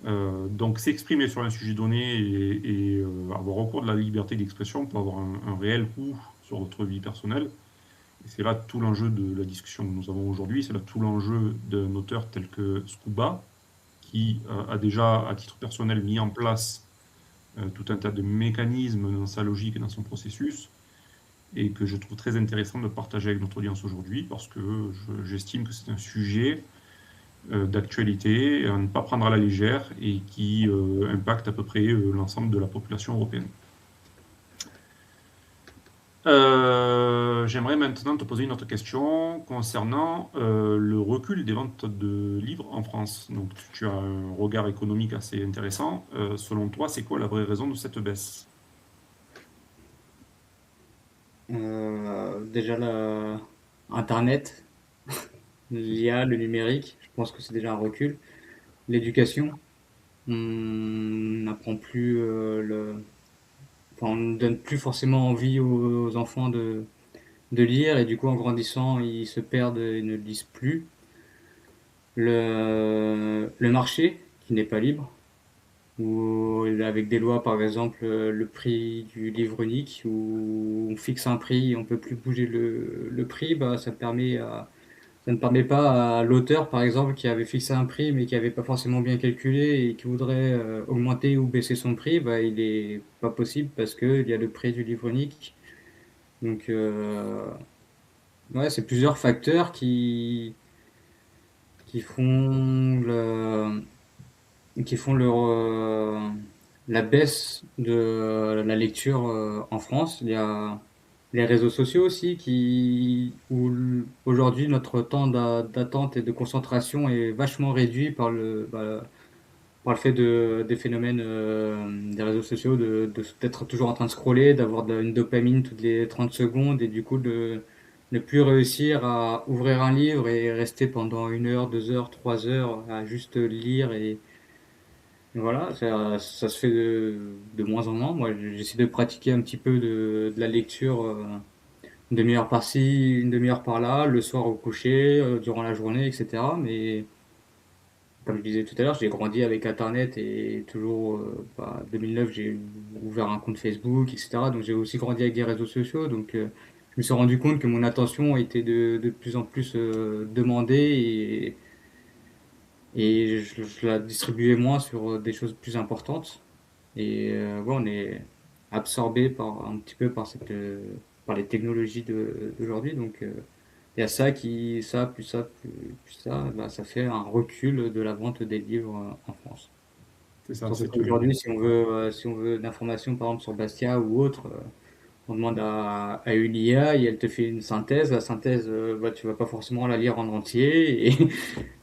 Donc s'exprimer sur un sujet donné et avoir recours de la liberté d'expression peut avoir un réel coût sur votre vie personnelle. Et c'est là tout l'enjeu de la discussion que nous avons aujourd'hui, c'est là tout l'enjeu d'un auteur tel que Scuba, qui a déjà, à titre personnel, mis en place tout un tas de mécanismes dans sa logique et dans son processus, et que je trouve très intéressant de partager avec notre audience aujourd'hui, parce que j'estime que c'est un sujet d'actualité, à ne pas prendre à la légère, et qui impacte à peu près l'ensemble de la population européenne. J'aimerais maintenant te poser une autre question concernant le recul des ventes de livres en France. Donc, tu as un regard économique assez intéressant. Selon toi, c'est quoi la vraie raison de cette baisse? Déjà, Internet, l'IA, le numérique, je pense que c'est déjà un recul. L'éducation, on n'apprend plus enfin, on ne donne plus forcément envie aux enfants de lire, et du coup en grandissant ils se perdent et ne lisent plus. Le marché qui n'est pas libre, ou avec des lois par exemple le prix du livre unique, où on fixe un prix et on peut plus bouger le prix, bah, ça ne permet pas à l'auteur par exemple qui avait fixé un prix mais qui avait pas forcément bien calculé et qui voudrait augmenter ou baisser son prix, bah, il est pas possible parce qu'il y a le prix du livre unique. Donc ouais, c'est plusieurs facteurs qui font la baisse de la lecture en France. Il y a les réseaux sociaux aussi où aujourd'hui notre temps d'attente et de concentration est vachement réduit par le fait des phénomènes des réseaux sociaux, d'être toujours en train de scroller, d'avoir une dopamine toutes les 30 secondes, et du coup de ne plus réussir à ouvrir un livre et rester pendant 1 heure, 2 heures, 3 heures à juste lire. Et voilà, ça se fait de moins en moins. Moi, j'essaie de pratiquer un petit peu de la lecture une demi-heure par-ci, une demi-heure par-là, le soir au coucher, durant la journée, etc. Mais comme je disais tout à l'heure, j'ai grandi avec Internet et toujours, 2009, j'ai ouvert un compte Facebook, etc. Donc j'ai aussi grandi avec des réseaux sociaux. Donc je me suis rendu compte que mon attention était de plus en plus demandée et je la distribuais moins sur des choses plus importantes. Et ouais, on est absorbé un petit peu par les technologies d'aujourd'hui. Donc il y a plus ça, bah, ça fait un recul de la vente des livres en France. C'est ça, Surtout c'est qu'aujourd'hui, si on veut d'informations, par exemple sur Bastia ou autre, on demande à une IA et elle te fait une synthèse. La synthèse, bah, tu vas pas forcément la lire en entier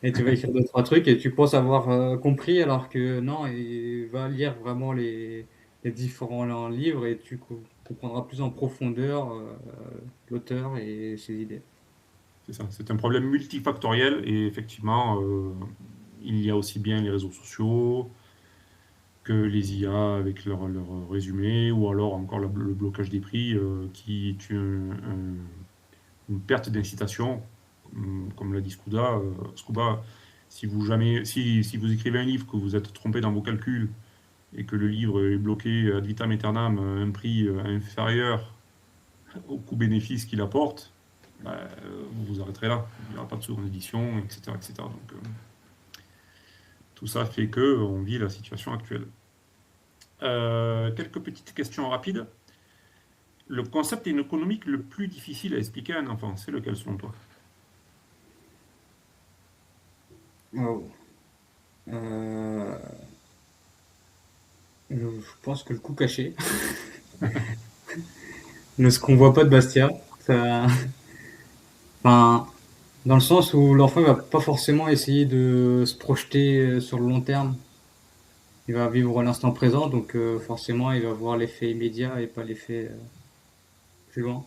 et tu vas écrire deux, trois trucs et tu penses avoir compris alors que non, il va lire vraiment les différents livres et tu comprendras plus en profondeur l'auteur et ses idées. c'est ça. C'est un problème multifactoriel et effectivement, il y a aussi bien les réseaux sociaux que les IA avec leur résumé ou alors encore le blocage des prix qui est une perte d'incitation. Comme l'a dit Scuba, si vous écrivez un livre, que vous êtes trompé dans vos calculs et que le livre est bloqué ad vitam aeternam à un prix inférieur au coût-bénéfice qu'il apporte, bah, vous vous arrêterez là. Il n'y aura pas de seconde édition, etc., etc. Donc, tout ça fait que on vit la situation actuelle. Quelques petites questions rapides. Le concept économique le plus difficile à expliquer à un enfant, c'est lequel selon toi? Wow. Euh, je pense que le coup caché, ce qu'on voit pas de Bastia, ça, enfin, dans le sens où l'enfant va pas forcément essayer de se projeter sur le long terme. Il va vivre l'instant présent, donc forcément, il va voir l'effet immédiat et pas l'effet plus loin.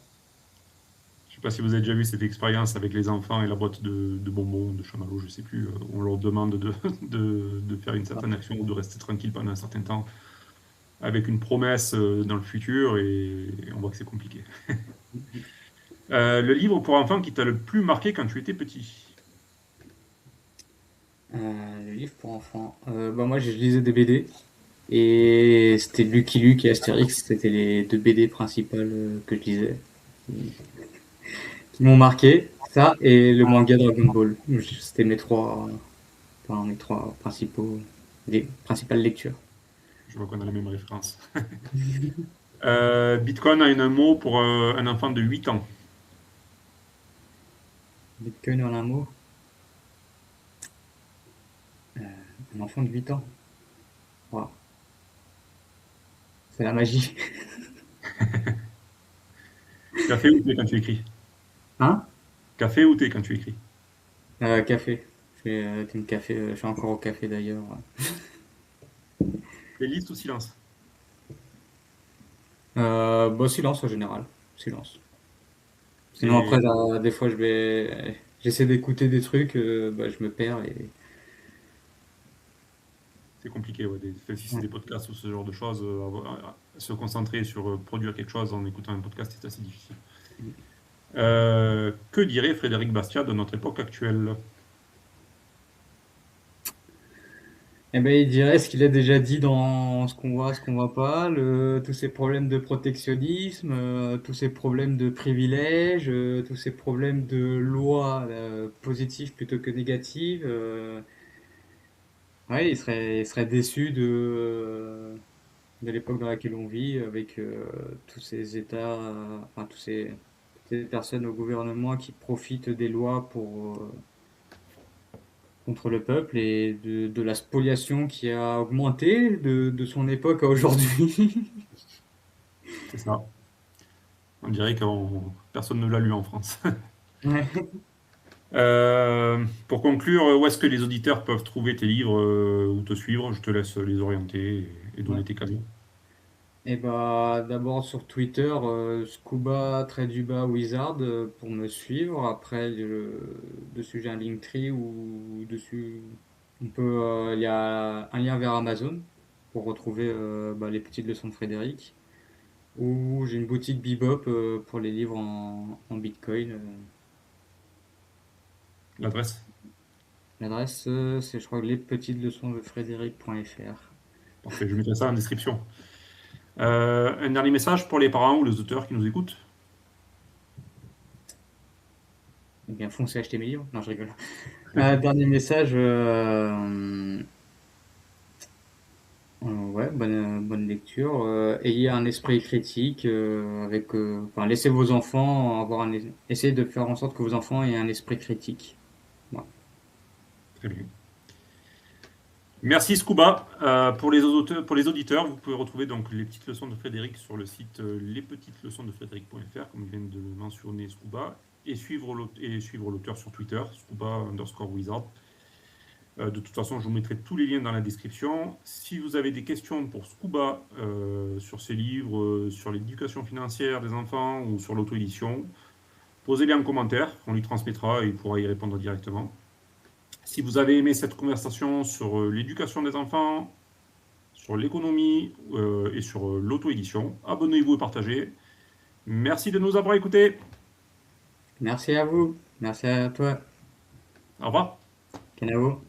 Je ne sais pas si vous avez déjà vu cette expérience avec les enfants et la boîte de bonbons, de chamallows, je ne sais plus, où on leur demande de faire une certaine action ou de rester tranquille pendant un certain temps, avec une promesse dans le futur, et on voit que c'est compliqué. Le livre pour enfants qui t'a le plus marqué quand tu étais petit? Le livre pour enfants. Bah moi, je lisais des BD. Et c'était Lucky Luke et Astérix. C'était les deux BD principales que je lisais. Qui m'ont marqué. Ça et le manga Dragon Ball. C'était mes trois principales lectures. Je vois qu'on a la même référence. Bitcoin a un mot pour un enfant de 8 ans. Bitcoin en un mot. Un enfant de 8 ans. Wow. C'est la magie. Café ou thé quand tu écris? Hein? Café ou thé quand tu écris? Café. Je suis encore au café d'ailleurs. Playlist ou silence? Bah, silence en général. Silence. Sinon après, Et des fois, j'essaie d'écouter des trucs, bah, je me perds c'est compliqué, ouais, enfin, si c'est des podcasts ou ce genre de choses, se concentrer sur produire quelque chose en écoutant un podcast, c'est assez difficile. Que dirait Frédéric Bastiat de notre époque actuelle? eh ben, il dirait ce qu'il a déjà dit dans ce qu'on voit pas, tous ces problèmes de protectionnisme, tous ces problèmes de privilèges, tous ces problèmes de lois positives plutôt que négatives. Ouais, il serait déçu de l'époque dans laquelle on vit, avec tous ces États, toutes ces personnes au gouvernement qui profitent des lois contre le peuple et de la spoliation qui a augmenté de son époque à aujourd'hui. C'est ça. On dirait que personne ne l'a lu en France. Ouais. Pour conclure, où est-ce que les auditeurs peuvent trouver tes livres ou te suivre? Je te laisse les orienter et donner Ouais. tes canaux. Et bah d'abord sur Twitter, Scuba-Wizard pour me suivre. Après dessus j'ai un Linktree ou dessus il y a un lien vers Amazon pour retrouver bah, les petites leçons de Frédéric. Ou j'ai une boutique Bebop pour les livres en Bitcoin. L'adresse? L'adresse, c'est, je crois, lespetitesleçonsdefrédéric.fr. Parfait, je mettrai ça en description. Un dernier message pour les parents ou les auteurs qui nous écoutent? Eh bien, foncez acheter mes livres. Non, je rigole. Dernier message. Ouais, bonne lecture. Ayez un esprit critique enfin, laissez vos enfants essayez de faire en sorte que vos enfants aient un esprit critique. Voilà. Très bien. Merci Scuba. Pour les auditeurs, vous pouvez retrouver donc les petites leçons de Frédéric sur le site lespetitesleçonsdefrédéric.fr, comme vient de le mentionner Scuba, et suivre l'auteur sur Twitter, Scuba_Wizard. De toute façon, je vous mettrai tous les liens dans la description. Si vous avez des questions pour Scuba sur ses livres, sur l'éducation financière des enfants ou sur l'auto-édition, posez-les en commentaire, on lui transmettra et il pourra y répondre directement. Si vous avez aimé cette conversation sur l'éducation des enfants, sur l'économie et sur l'auto-édition, abonnez-vous et partagez. Merci de nous avoir écoutés. Merci à vous. Merci à toi, Au revoir. Kenavo.